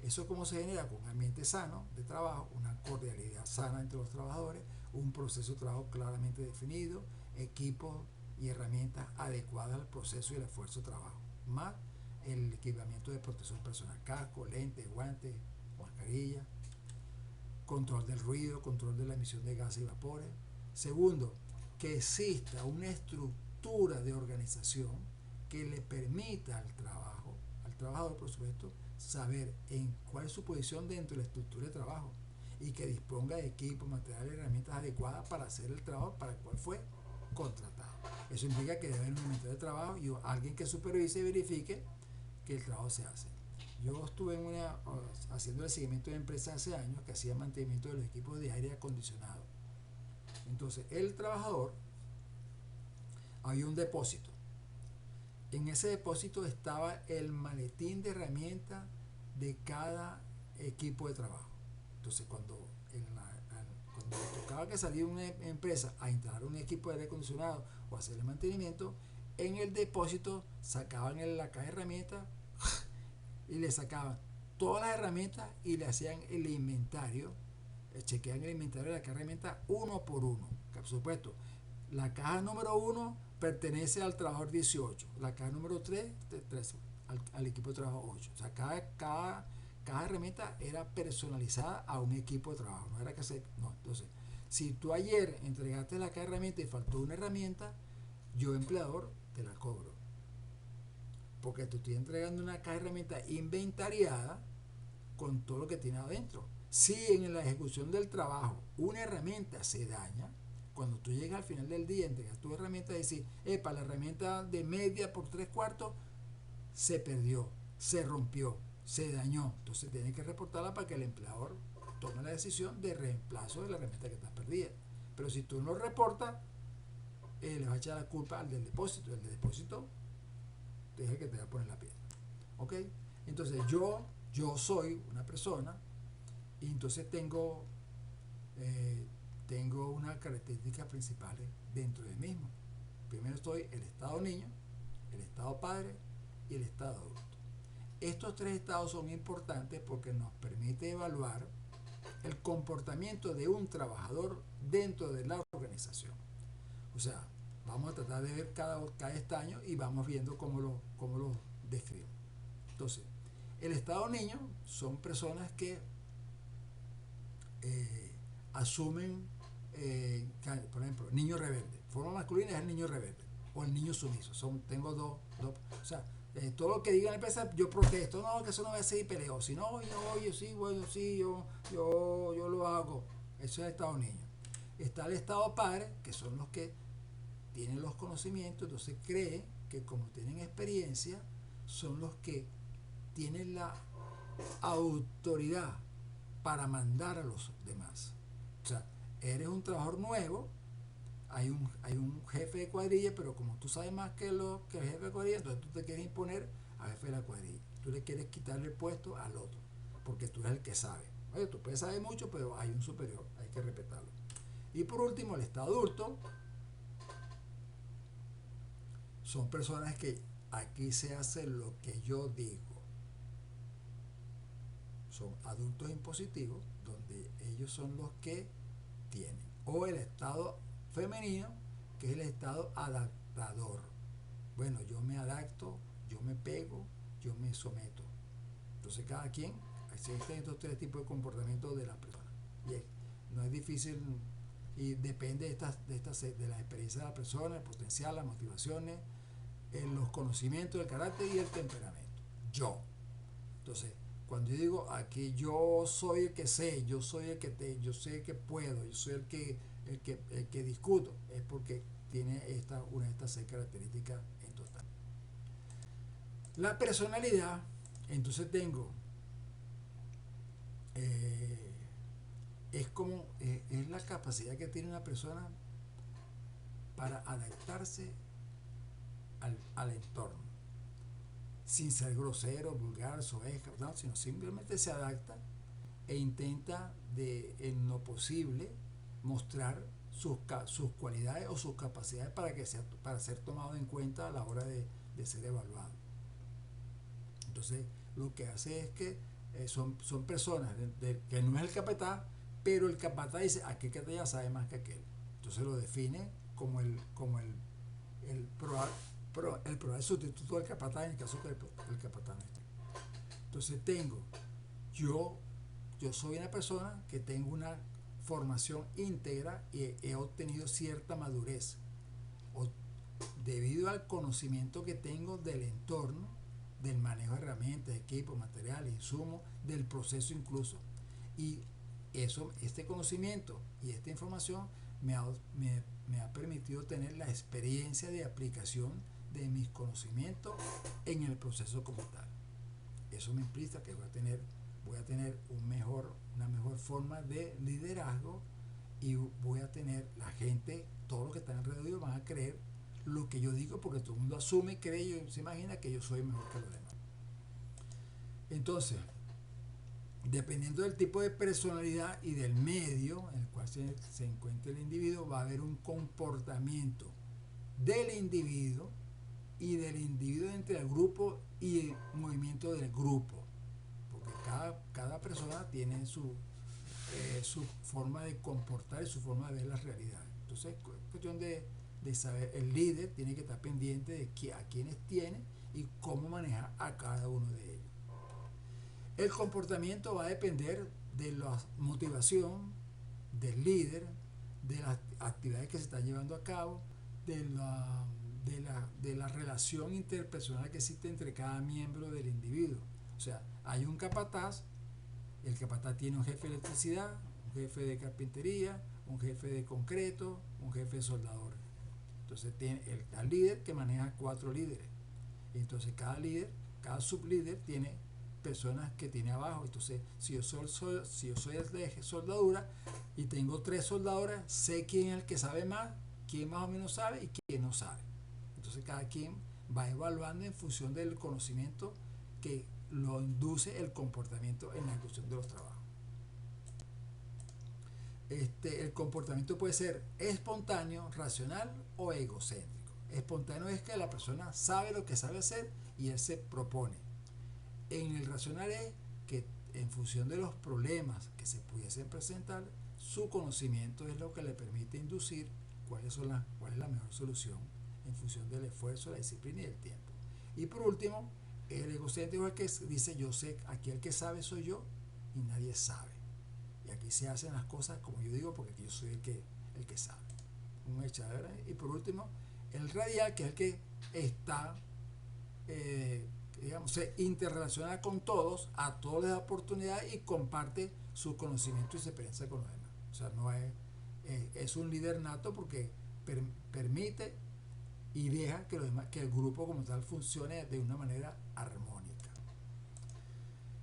¿Eso cómo se genera? Con un ambiente sano de trabajo, una cordialidad sana entre los trabajadores, un proceso de trabajo claramente definido, equipos y herramientas adecuadas al proceso y el esfuerzo de trabajo, más el equipamiento de protección personal: casco, lentes, guantes, mascarilla, control del ruido, control de la emisión de gases y vapores. Segundo, que exista una estructura de organización que le permita al trabajador, por supuesto, saber en cuál es su posición dentro de la estructura de trabajo, y que disponga de equipos, materiales y herramientas adecuadas para hacer el trabajo para el cual fue contratado. Eso implica que debe haber un inventario de trabajo y alguien que supervise y verifique que el trabajo se hace. Yo estuve haciendo el seguimiento de empresas hace años que hacía mantenimiento de los equipos de aire acondicionado. Entonces, el trabajador, había un depósito. En ese depósito estaba el maletín de herramientas de cada equipo de trabajo. Entonces, cuando tocaba que salía una empresa a instalar un equipo de aire acondicionado o hacer el mantenimiento, en el depósito sacaban la caja de herramientas y le sacaban todas las herramientas y le hacían el inventario, chequean el inventario de la caja de herramientas uno por uno. Por supuesto, la caja número 1 pertenece al trabajador 18, la caja número 3 al equipo de trabajo 8. O sea, cada herramienta era personalizada a un equipo de trabajo, no era que se... No, entonces, si tú ayer entregaste la caja de herramientas y faltó una herramienta, yo empleador te la cobro. Porque te estoy entregando una caja de herramientas inventariada con todo lo que tiene adentro. Si en la ejecución del trabajo una herramienta se daña, cuando tú llegas al final del día, entregas tu herramienta y decís, la herramienta de media por 3/4 se perdió, se rompió, se dañó. Entonces tienes que reportarla para que el empleador tome la decisión de reemplazo de la herramienta que está perdida. Pero si tú no reportas, le vas a echar la culpa al del depósito. El del depósito es el que te va a poner la piedra. ¿Ok? Entonces yo soy una persona y entonces tengo unas características principales dentro de mí mismo. Primero estoy el estado niño, el estado padre y el estado adulto. Estos tres estados son importantes porque nos permite evaluar el comportamiento de un trabajador dentro de la organización. O sea, vamos a tratar de ver cada estaño y vamos viendo cómo lo describo. Entonces, el estado niño son personas que asumen, por ejemplo, niño rebelde. Forma masculina es el niño rebelde o el niño sumiso. Tengo dos, o sea, todo lo que diga la empresa yo protesto, no, que eso no va a ser y peleo. Si no, yo sí, bueno, sí, yo lo hago. Eso es el estado niño. Está el estado padre, que son los que tienen los conocimientos, entonces creen que como tienen experiencia, son los que tienen la autoridad para mandar a los demás. O sea, eres un trabajador nuevo, hay un jefe de cuadrilla, pero como tú sabes más que el jefe de cuadrilla, entonces tú te quieres imponer al jefe de la cuadrilla. Tú le quieres quitarle el puesto al otro, porque tú eres el que sabe. Oye, tú puedes saber mucho, pero hay un superior, hay que respetarlo. Y por último, el estado adulto. Son personas que aquí se hace lo que yo digo. Son adultos impositivos, donde ellos son los que tienen. O el estado femenino, que es el estado adaptador. Bueno, yo me adapto, yo me pego, yo me someto. Entonces cada quien, existen estos tres tipos de comportamientos de las personas. Bien, no es difícil y depende de la experiencia de la persona, el potencial, las motivaciones, los conocimientos, el carácter y el temperamento. Yo. Entonces, cuando yo digo aquí yo soy el que sé, yo soy yo sé el que puedo, yo soy el que discuto, es porque tiene una de estas 6 características en total. La personalidad, entonces tengo es la capacidad que tiene una persona para adaptarse al entorno, sin ser grosero, vulgar, soez, ¿no? Sino simplemente se adapta e intenta en lo posible mostrar sus cualidades o sus capacidades para ser tomado en cuenta a la hora de ser evaluado. Entonces, lo que hace es que son personas que no es el capataz, pero el capataz dice, aquel que ya sabe más que aquel. Entonces lo define como el probable sustituto del capataz en el caso que el capataz no esté. Entonces yo soy una persona que tengo una formación íntegra y he obtenido cierta madurez debido al conocimiento que tengo del entorno, del manejo de herramientas, equipos, materiales, insumos, del proceso incluso. Y este conocimiento y esta información me ha permitido tener la experiencia de aplicación de mis conocimientos en el proceso como tal. Eso me implica que voy a tener una mejor forma de liderazgo y voy a tener la gente, todo lo que está alrededor van a creer lo que yo digo porque todo el mundo asume, cree y se imagina que yo soy mejor que los demás. Entonces, dependiendo del tipo de personalidad y del medio en el cual se encuentra el individuo, va a haber un comportamiento del individuo y del individuo entre el grupo y el movimiento del grupo. Porque cada persona tiene su forma de comportar y su forma de ver la realidad. Entonces, es cuestión de saber, el líder tiene que estar pendiente de a quienes tiene y cómo manejar a cada uno de ellos. El comportamiento va a depender de la motivación del líder, de las actividades que se están llevando a cabo, de la relación interpersonal que existe entre cada miembro del individuo. O sea, hay un capataz, el capataz tiene un jefe de electricidad, un jefe de carpintería, un jefe de concreto, un jefe de soldadores. Entonces tiene el líder que maneja 4 líderes. Entonces cada sublíder tiene personas que tiene abajo. Entonces, si yo soy el de soldadura y tengo 3 soldadoras, sé quién es el que sabe más, quién más o menos sabe y quién no sabe. Entonces cada quien va evaluando en función del conocimiento que lo induce el comportamiento en la ejecución de los trabajos. El comportamiento puede ser espontáneo, racional o egocéntrico. Espontáneo es que la persona sabe lo que sabe hacer y él se propone. En el racional es que en función de los problemas que se pudiesen presentar, su conocimiento es lo que le permite inducir cuál es la mejor solución en función del esfuerzo, la disciplina y el tiempo. Y por último, el egocéntrico es el que dice yo sé, aquí el que sabe soy yo y nadie sabe. Y aquí se hacen las cosas como yo digo porque aquí yo soy el que sabe. Un echador. Y por último, el radial, que es el que está, se interrelaciona con todos, a todos les da oportunidad y comparte su conocimiento y se experiencia con los demás. O sea, no es un líder nato porque permite y deja que el grupo como tal funcione de una manera armónica.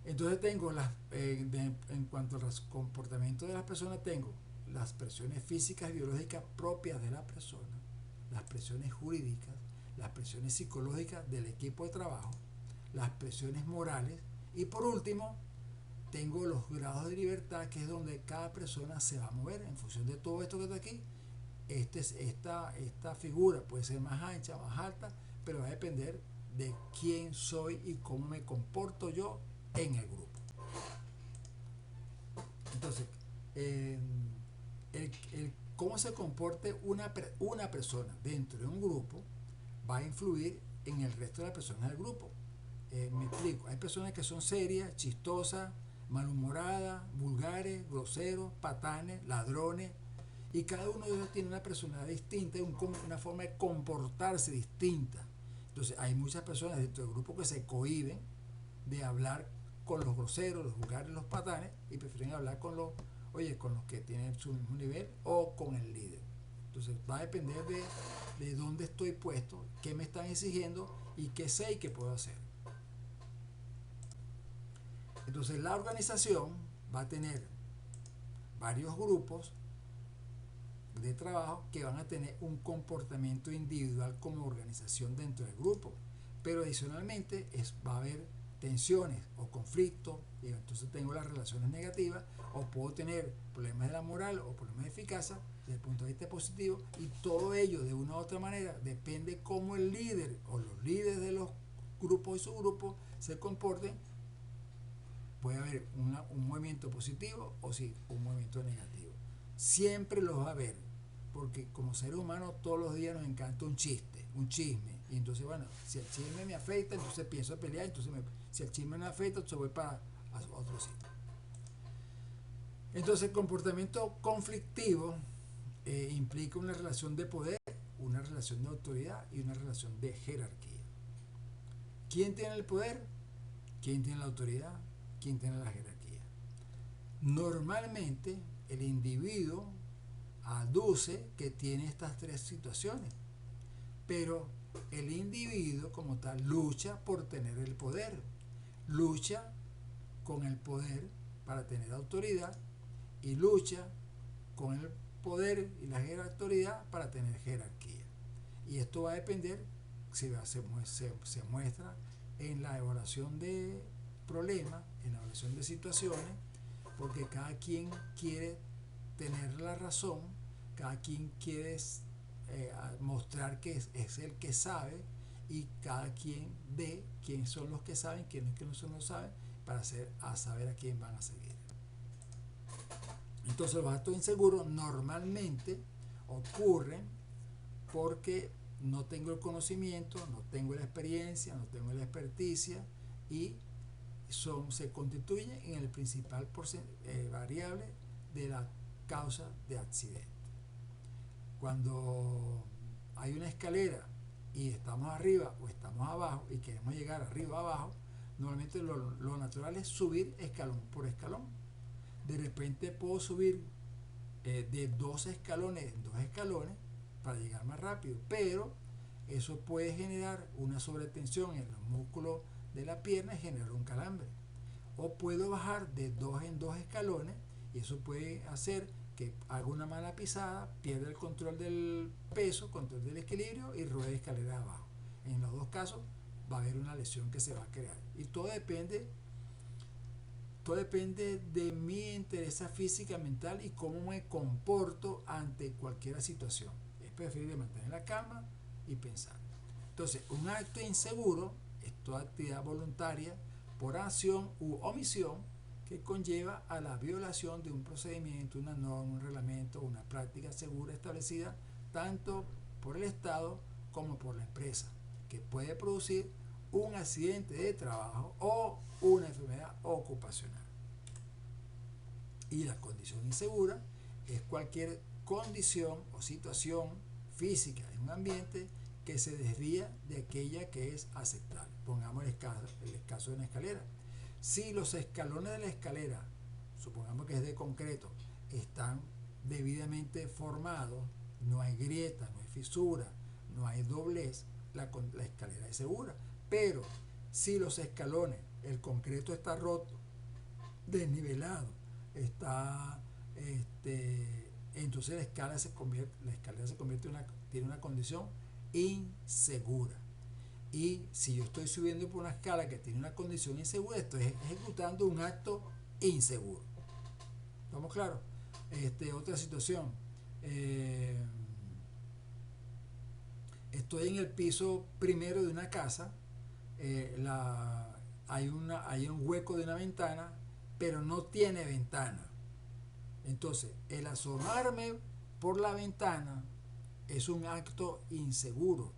Entonces tengo en cuanto al comportamiento de las personas, tengo las presiones físicas y biológicas propias de la persona, las presiones jurídicas, las presiones psicológicas del equipo de trabajo, las presiones morales y por último tengo los grados de libertad, que es donde cada persona se va a mover en función de todo esto que está aquí. Esta figura puede ser más ancha, más alta, pero va a depender de quién soy y cómo me comporto yo en el grupo. Entonces, cómo se comporte una persona dentro de un grupo va a influir en el resto de las personas del grupo. Me explico, hay personas que son serias, chistosas, malhumoradas, vulgares, groseros, patanes, ladrones, y cada uno de ellos tiene una personalidad distinta, una forma de comportarse distinta. Entonces hay muchas personas dentro del grupo que se cohíben de hablar con los groseros, los vulgares, los patanes, y prefieren hablar con los que tienen su mismo nivel o con el líder. Entonces va a depender de dónde estoy puesto, qué me están exigiendo y qué sé y qué puedo hacer. Entonces la organización va a tener varios grupos de trabajo que van a tener un comportamiento individual como organización dentro del grupo, pero adicionalmente va a haber tensiones o conflictos y entonces tengo las relaciones negativas o puedo tener problemas de la moral o problemas de eficacia desde el punto de vista positivo, y todo ello de una u otra manera depende cómo el líder o los líderes de los grupos y subgrupos se comporten. Puede haber un movimiento positivo o sí, un movimiento negativo. Siempre los va a haber, porque como seres humanos todos los días nos encanta un chiste, un chisme. Y entonces, bueno, si el chisme me afecta, entonces pienso a pelear, si el chisme me afecta, entonces voy para otro sitio. Entonces el comportamiento conflictivo implica una relación de poder, una relación de autoridad y una relación de jerarquía. ¿Quién tiene el poder? ¿Quién tiene la autoridad? ¿Quién tiene la jerarquía? Normalmente el individuo aduce que tiene estas 3 situaciones, pero el individuo como tal lucha por tener el poder, lucha con el poder para tener autoridad y lucha con el poder y la autoridad para tener jerarquía. Y esto va a depender, se muestra en la evaluación de problemas, en la evaluación de situaciones, porque cada quien quiere tener la razón, cada quien quiere mostrar que es el que sabe, y cada quien ve quiénes son los que saben, quiénes que no son los que saben, para saber a quién van a seguir. Entonces los actos inseguros normalmente ocurren porque no tengo el conocimiento, no tengo la experiencia, no tengo la experticia, y se constituyen en el principal variable de la causa de accidente. Cuando hay una escalera y estamos arriba o estamos abajo y queremos llegar arriba o abajo, normalmente lo natural es subir escalón por escalón. De repente puedo subir de 2 escalones en 2 escalones para llegar más rápido, pero eso puede generar una sobretensión en los músculos de la pierna y generar un calambre. O puedo bajar de 2 en 2 escalones y eso puede hacer que haga una mala pisada, pierda el control del peso, control del equilibrio y ruede escalera abajo. En los dos casos va a haber una lesión que se va a crear. Y todo depende de mi interés física, mental y cómo me comporto ante cualquier situación. Es preferible mantener la calma y pensar. Entonces, un acto inseguro es toda actividad voluntaria por acción u omisión que conlleva a la violación de un procedimiento, una norma, un reglamento o una práctica segura establecida tanto por el Estado como por la empresa, que puede producir un accidente de trabajo o una enfermedad ocupacional. Y la condición insegura es cualquier condición o situación física en un ambiente que se desvía de aquella que es aceptable. Pongamos el caso de una escalera. Si los escalones de la escalera, supongamos que es de concreto, están debidamente formados, no hay grieta, no hay fisura, no hay doblez, la escalera es segura. Pero si los escalones, el concreto está roto, desnivelado, entonces la escalera se convierte tiene una condición insegura. Y si yo estoy subiendo por una escala que tiene una condición insegura, estoy ejecutando un acto inseguro. ¿Estamos claros? Otra situación. Estoy en el piso primero de una casa. Hay un hueco de una ventana, pero no tiene ventana. Entonces, el asomarme por la ventana es un acto inseguro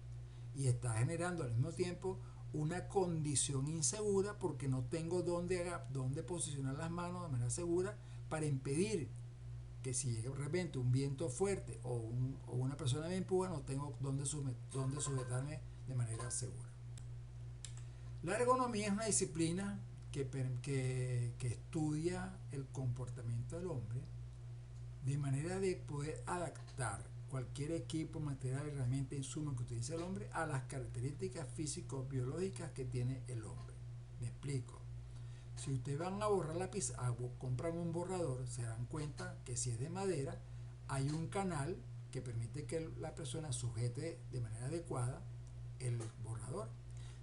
y está generando al mismo tiempo una condición insegura porque no tengo dónde posicionar las manos de manera segura para impedir que si llega de repente un viento fuerte o una persona me empuja, no tengo dónde sujetarme de manera segura. La ergonomía es una disciplina que estudia el comportamiento del hombre de manera de poder adaptar cualquier equipo, material, herramienta, insumo que utilice el hombre a las características físico-biológicas que tiene el hombre. Me explico. Si ustedes van a borrar la pizarra, compran un borrador, se dan cuenta que si es de madera, hay un canal que permite que la persona sujete de manera adecuada el borrador.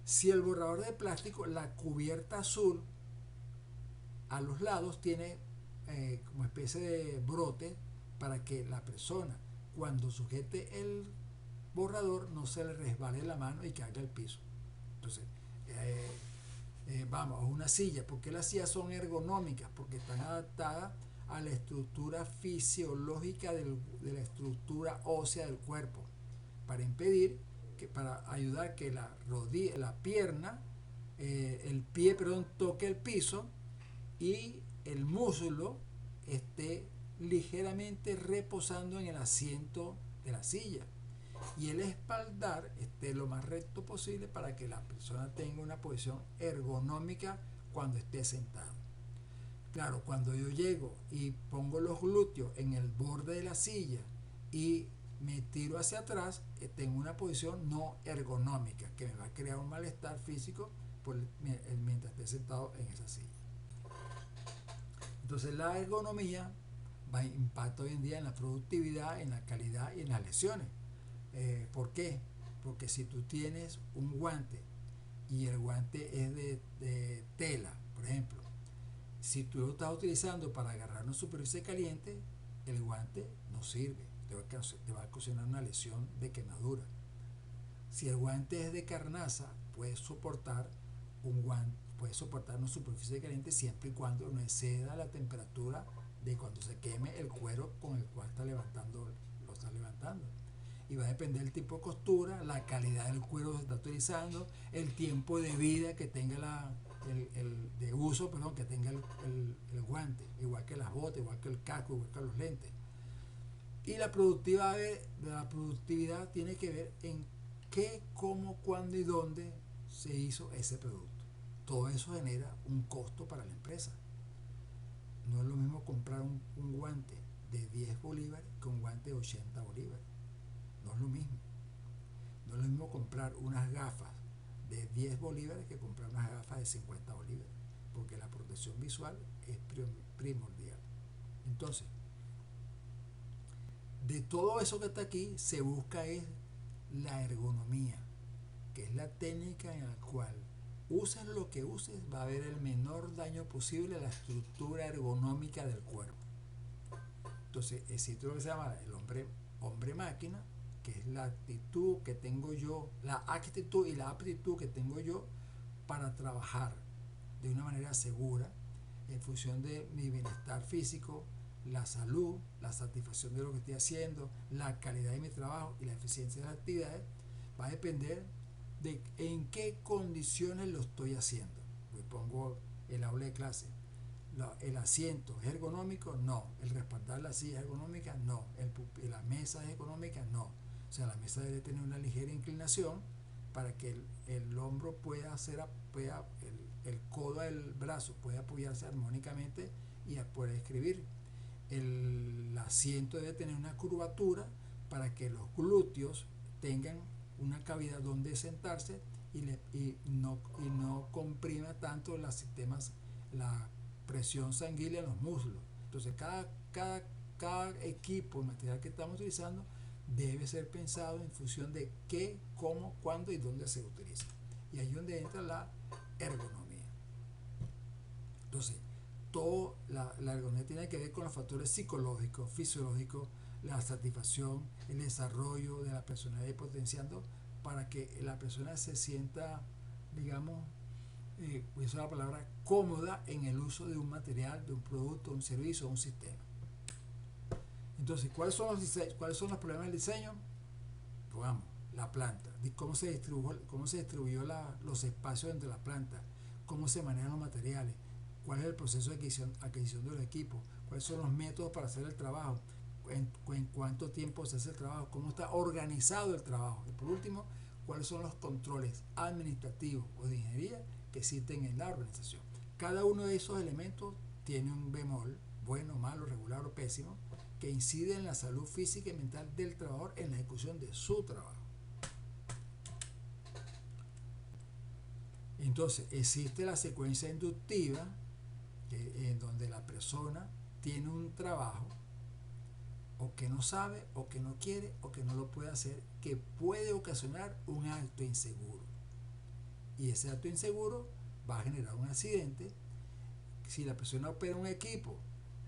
Si el borrador de plástico, la cubierta azul a los lados tiene como especie de brote para que la persona cuando sujete el borrador no se le resbale la mano y caiga al piso. Entonces, vamos, a una silla. ¿Por qué las sillas son ergonómicas? Porque están adaptadas a la estructura fisiológica de la estructura ósea del cuerpo, para ayudar que la pierna, el pie, toque el piso y el muslo esté ligeramente reposando en el asiento de la silla y el espaldar esté lo más recto posible para que la persona tenga una posición ergonómica cuando esté sentado. Claro, cuando yo llego y pongo los glúteos en el borde de la silla y me tiro hacia atrás, tengo una posición no ergonómica que me va a crear un malestar físico mientras esté sentado en esa silla. Entonces la ergonomía impacta hoy en día en la productividad, en la calidad y en las lesiones. ¿Por qué? Porque si tú tienes un guante y el guante es de tela, por ejemplo, si tú lo estás utilizando para agarrar una superficie caliente, el guante no sirve, te va a ocasionar una lesión de quemadura. Si el guante es de carnaza, puede soportar una superficie caliente siempre y cuando no exceda la temperatura de cuando se queme el cuero con el cual lo está levantando. Y va a depender del tipo de costura, la calidad del cuero que se está utilizando, el tiempo de vida que tenga de uso, perdón, que tenga el guante, igual que las botas, igual que el casco, igual que los lentes. Y la productividad tiene que ver en qué, cómo, cuándo y dónde se hizo ese producto. Todo eso genera un costo para la empresa. No es lo mismo comprar un guante de 10 bolívares que un guante de 80 bolívares. No es lo mismo. No es lo mismo comprar unas gafas de 10 bolívares que comprar unas gafas de 50 bolívares, porque la protección visual es primordial. Entonces, de todo eso que está aquí, se busca es la ergonomía, que es la técnica en la cual uses lo que uses, va a haber el menor daño posible a la estructura ergonómica del cuerpo. Entonces existe lo que se llama el hombre máquina, que es la actitud que tengo yo, la actitud y la aptitud que tengo yo para trabajar de una manera segura en función de mi bienestar físico, la salud, la satisfacción de lo que estoy haciendo, la calidad de mi trabajo y la eficiencia de las actividades. Va a depender de en qué condiciones lo estoy haciendo. Pues pongo el aula de clase. El asiento es ergonómico, no. El respaldar la silla es ergonómica, no. La mesa es ergonómica, no. O sea, la mesa debe tener una ligera inclinación para que el hombro el codo del brazo pueda apoyarse armónicamente y poder escribir. El asiento debe tener una curvatura para que los glúteos tengan una cavidad donde sentarse y no comprima tanto la presión sanguínea en los muslos. Entonces cada equipo, el material que estamos utilizando debe ser pensado en función de qué, cómo, cuándo y dónde se utiliza. Y ahí es donde entra la ergonomía. Entonces, la ergonomía tiene que ver con los factores psicológicos, fisiológicos, la satisfacción, el desarrollo de la personalidad, potenciando para que la persona se sienta, digamos, voy a usar la palabra, cómoda en el uso de un material, de un producto, un servicio o un sistema. Entonces, ¿cuáles son los problemas del diseño? Pues vamos, la planta, cómo se distribuyó los espacios entre la planta, cómo se manejan los materiales, cuál es el proceso de adquisición de los equipos, cuáles son los métodos para hacer el trabajo, en cuánto tiempo se hace el trabajo, cómo está organizado el trabajo. Y por último, cuáles son los controles administrativos o de ingeniería que existen en la organización. Cada uno de esos elementos tiene un bemol, bueno, malo, regular o pésimo, que incide en la salud física y mental del trabajador en la ejecución de su trabajo. Entonces, existe la secuencia inductiva, en donde la persona tiene un trabajo o que no sabe, o que no quiere, o que no lo puede hacer, que puede ocasionar un acto inseguro. Y ese acto inseguro va a generar un accidente. Si la persona opera un equipo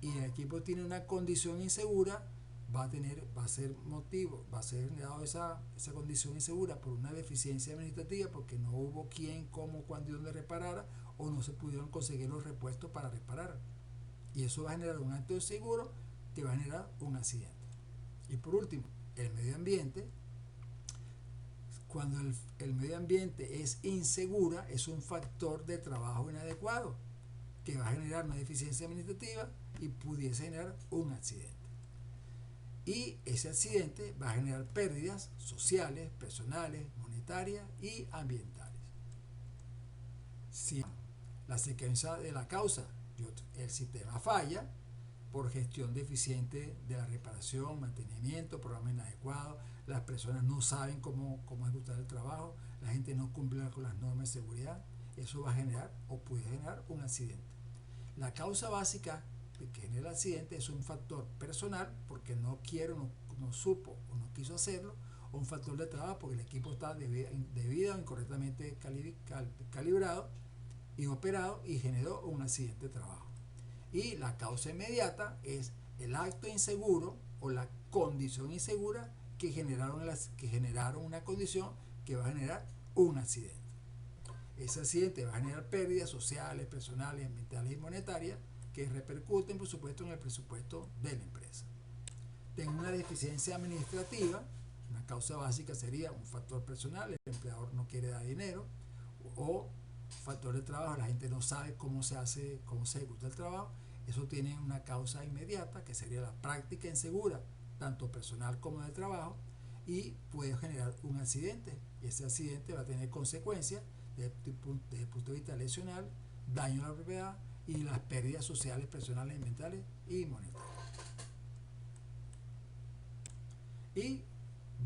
y el equipo tiene una condición insegura, va a ser generado esa condición insegura por una deficiencia administrativa, porque no hubo quién, cómo, cuándo y dónde reparara, o no se pudieron conseguir los repuestos para reparar. Y eso va a generar un acto inseguro que va a generar un accidente. Y por último, el medio ambiente. Cuando el medio ambiente es insegura, es un factor de trabajo inadecuado que va a generar una deficiencia administrativa y pudiese generar un accidente. Y ese accidente va a generar pérdidas sociales, personales, monetarias y ambientales. Si la secuencia de la causa, el sistema falla por gestión deficiente de la reparación, mantenimiento, programa inadecuado, las personas no saben cómo ejecutar el trabajo, la gente no cumple con las normas de seguridad, eso va a generar o puede generar un accidente. La causa básica de que genera el accidente es un factor personal, porque no quiero, no supo o no quiso hacerlo, o un factor de trabajo porque el equipo está debida o incorrectamente calibrado y operado y generó un accidente de trabajo. Y la causa inmediata es el acto inseguro o la condición insegura que generaron una condición que va a generar un accidente. Ese accidente va a generar pérdidas sociales, personales, ambientales y monetarias que repercuten, por supuesto, en el presupuesto de la empresa. Tengo una deficiencia administrativa. Una causa básica sería un factor personal, el empleador no quiere dar dinero, o factor de trabajo, la gente no sabe cómo se ejecuta el trabajo. Eso tiene una causa inmediata, que sería la práctica insegura, tanto personal como de trabajo, y puede generar un accidente. Y ese accidente va a tener consecuencias desde el punto de vista lesional, daño a la propiedad y las pérdidas sociales, personales, ambientales y monetarias. Y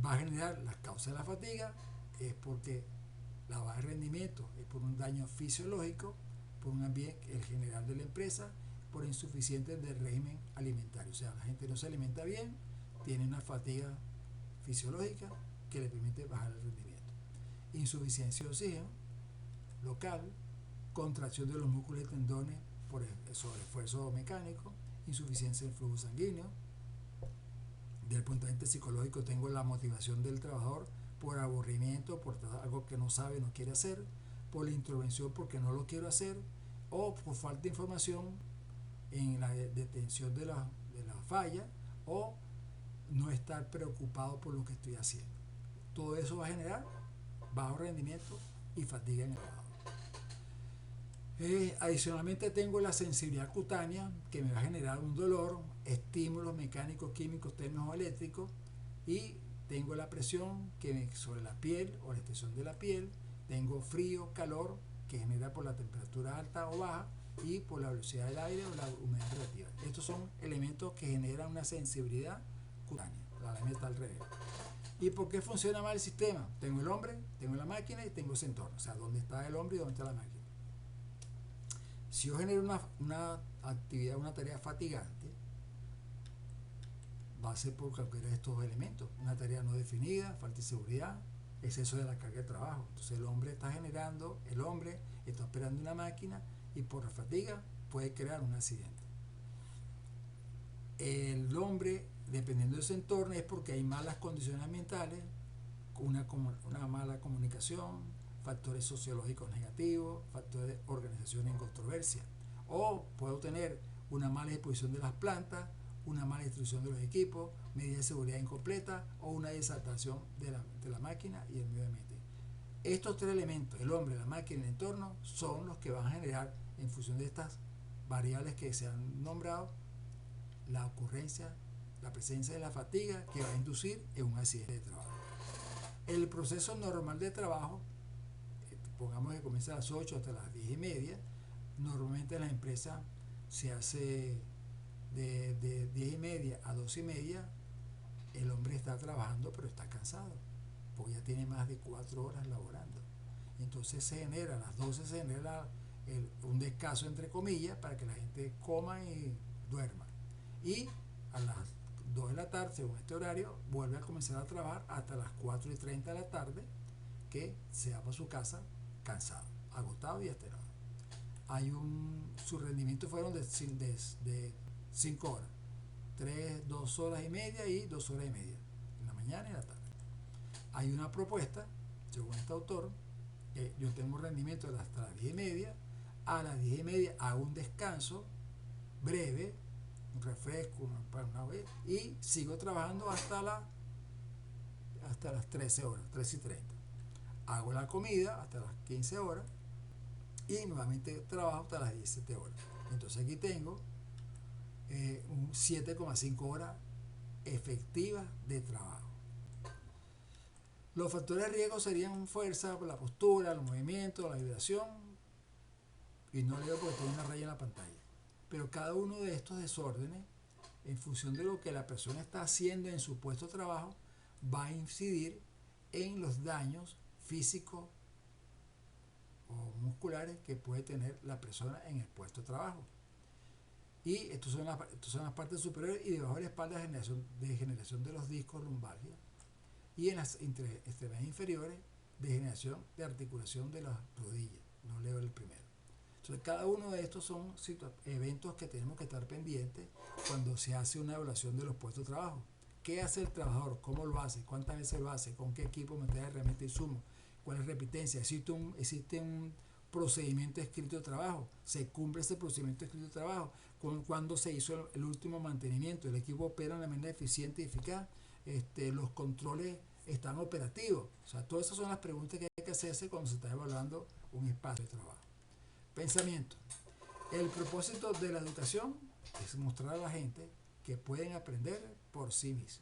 va a generar la causa de la fatiga, es porque la baja de rendimiento es por un daño fisiológico, por un ambiente el general de la empresa, por insuficiente del régimen alimentario. O sea, la gente no se alimenta bien, tiene una fatiga fisiológica que le permite bajar el rendimiento. Insuficiencia de oxígeno local, contracción de los músculos y tendones por el sobreesfuerzo mecánico, insuficiencia del flujo sanguíneo. Desde el punto de vista psicológico, tengo la motivación del trabajador por aburrimiento, por algo que no sabe, no quiere hacer, por la intervención porque no lo quiero hacer, o por falta de información en la detención de la falla, o no estar preocupado por lo que estoy haciendo. Todo eso va a generar bajo rendimiento y fatiga en el trabajo. Adicionalmente tengo la sensibilidad cutánea, que me va a generar un dolor, estímulos mecánicos, químicos, térmicos o eléctricos, y tengo la presión sobre la piel o la extensión de la piel. Tengo frío, calor, que genera por la temperatura alta o baja y por la velocidad del aire o la humedad relativa. Estos son elementos que generan una sensibilidad cutánea. La lámina está al revés. ¿Y por qué funciona mal el sistema? Tengo el hombre, tengo la máquina y tengo ese entorno. O sea, dónde está el hombre y dónde está la máquina. Si yo genero una actividad, una tarea fatigante, va a ser por cualquiera de estos elementos. Una tarea no definida, falta de seguridad, exceso de la carga de trabajo. Entonces el hombre está operando una máquina y por la fatiga puede crear un accidente. El hombre, dependiendo de su entorno, es porque hay malas condiciones ambientales, una mala comunicación, factores sociológicos negativos, factores de organización en controversia. O puedo tener una mala disposición de las plantas, una mala instrucción de los equipos, medidas de seguridad incompleta o una desadaptación de la máquina y el medio ambiente. Estos tres elementos, el hombre, la máquina y el entorno, son los que van a generar, en función de estas variables que se han nombrado, la ocurrencia, la presencia de la fatiga que va a inducir en un accidente de trabajo. El proceso normal de trabajo, pongamos que comienza a las 8 hasta las 10:30, normalmente en la empresa se hace de 10:30 a 12:30. El hombre está trabajando pero está cansado, porque ya tiene más de 4 horas laborando. Entonces a las 12 se genera un descanso entre comillas para que la gente coma y duerma. Y a las 2 de la tarde, según este horario, vuelve a comenzar a trabajar hasta las 4:30 de la tarde, que se va para su casa cansado, agotado y alterado. Su rendimiento fueron de 5 horas, 2 horas y media y 2 horas y media, en la mañana y en la tarde. Hay una propuesta, según este autor, que yo tengo un rendimiento hasta las 10:30, a las 10:30 hago un descanso breve, un refresco, una vez, y sigo trabajando hasta las 13 horas, 13:30. Hago la comida hasta las 15 horas y nuevamente trabajo hasta las 17 horas. Entonces aquí tengo 7,5 horas efectivas de trabajo. Los factores de riesgo serían fuerza, la postura, los movimientos, la vibración, y no leo porque tengo una raya en la pantalla. Pero cada uno de estos desórdenes, en función de lo que la persona está haciendo en su puesto de trabajo, va a incidir en los daños físicos o musculares que puede tener la persona en el puesto de trabajo. Y estos son las partes superiores y debajo de la espalda degeneración de los discos lumbalgia. Y en las extremidades inferiores, degeneración de articulación de las rodillas. No leo el primero. Entonces, cada uno de estos son eventos que tenemos que estar pendientes cuando se hace una evaluación de los puestos de trabajo. ¿Qué hace el trabajador? ¿Cómo lo hace? ¿Cuántas veces lo hace? ¿Con qué equipo, materia, herramienta y insumo? ¿Cuál es la repitencia? ¿Existe un procedimiento escrito de trabajo? ¿Se cumple ese procedimiento escrito de trabajo? ¿Cuándo se hizo el último mantenimiento? ¿El equipo opera de manera eficiente y eficaz? Los controles están operativos. O sea, todas esas son las preguntas que hay que hacerse cuando se está evaluando un espacio de trabajo. Pensamiento. El propósito de la educación es mostrar a la gente que pueden aprender por sí mismos.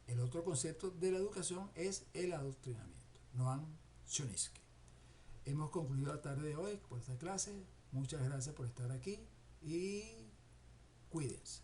El otro concepto de la educación es el adoctrinamiento. Noam Chomsky. Hemos concluido la tarde de hoy por esta clase. Muchas gracias por estar aquí y cuídense.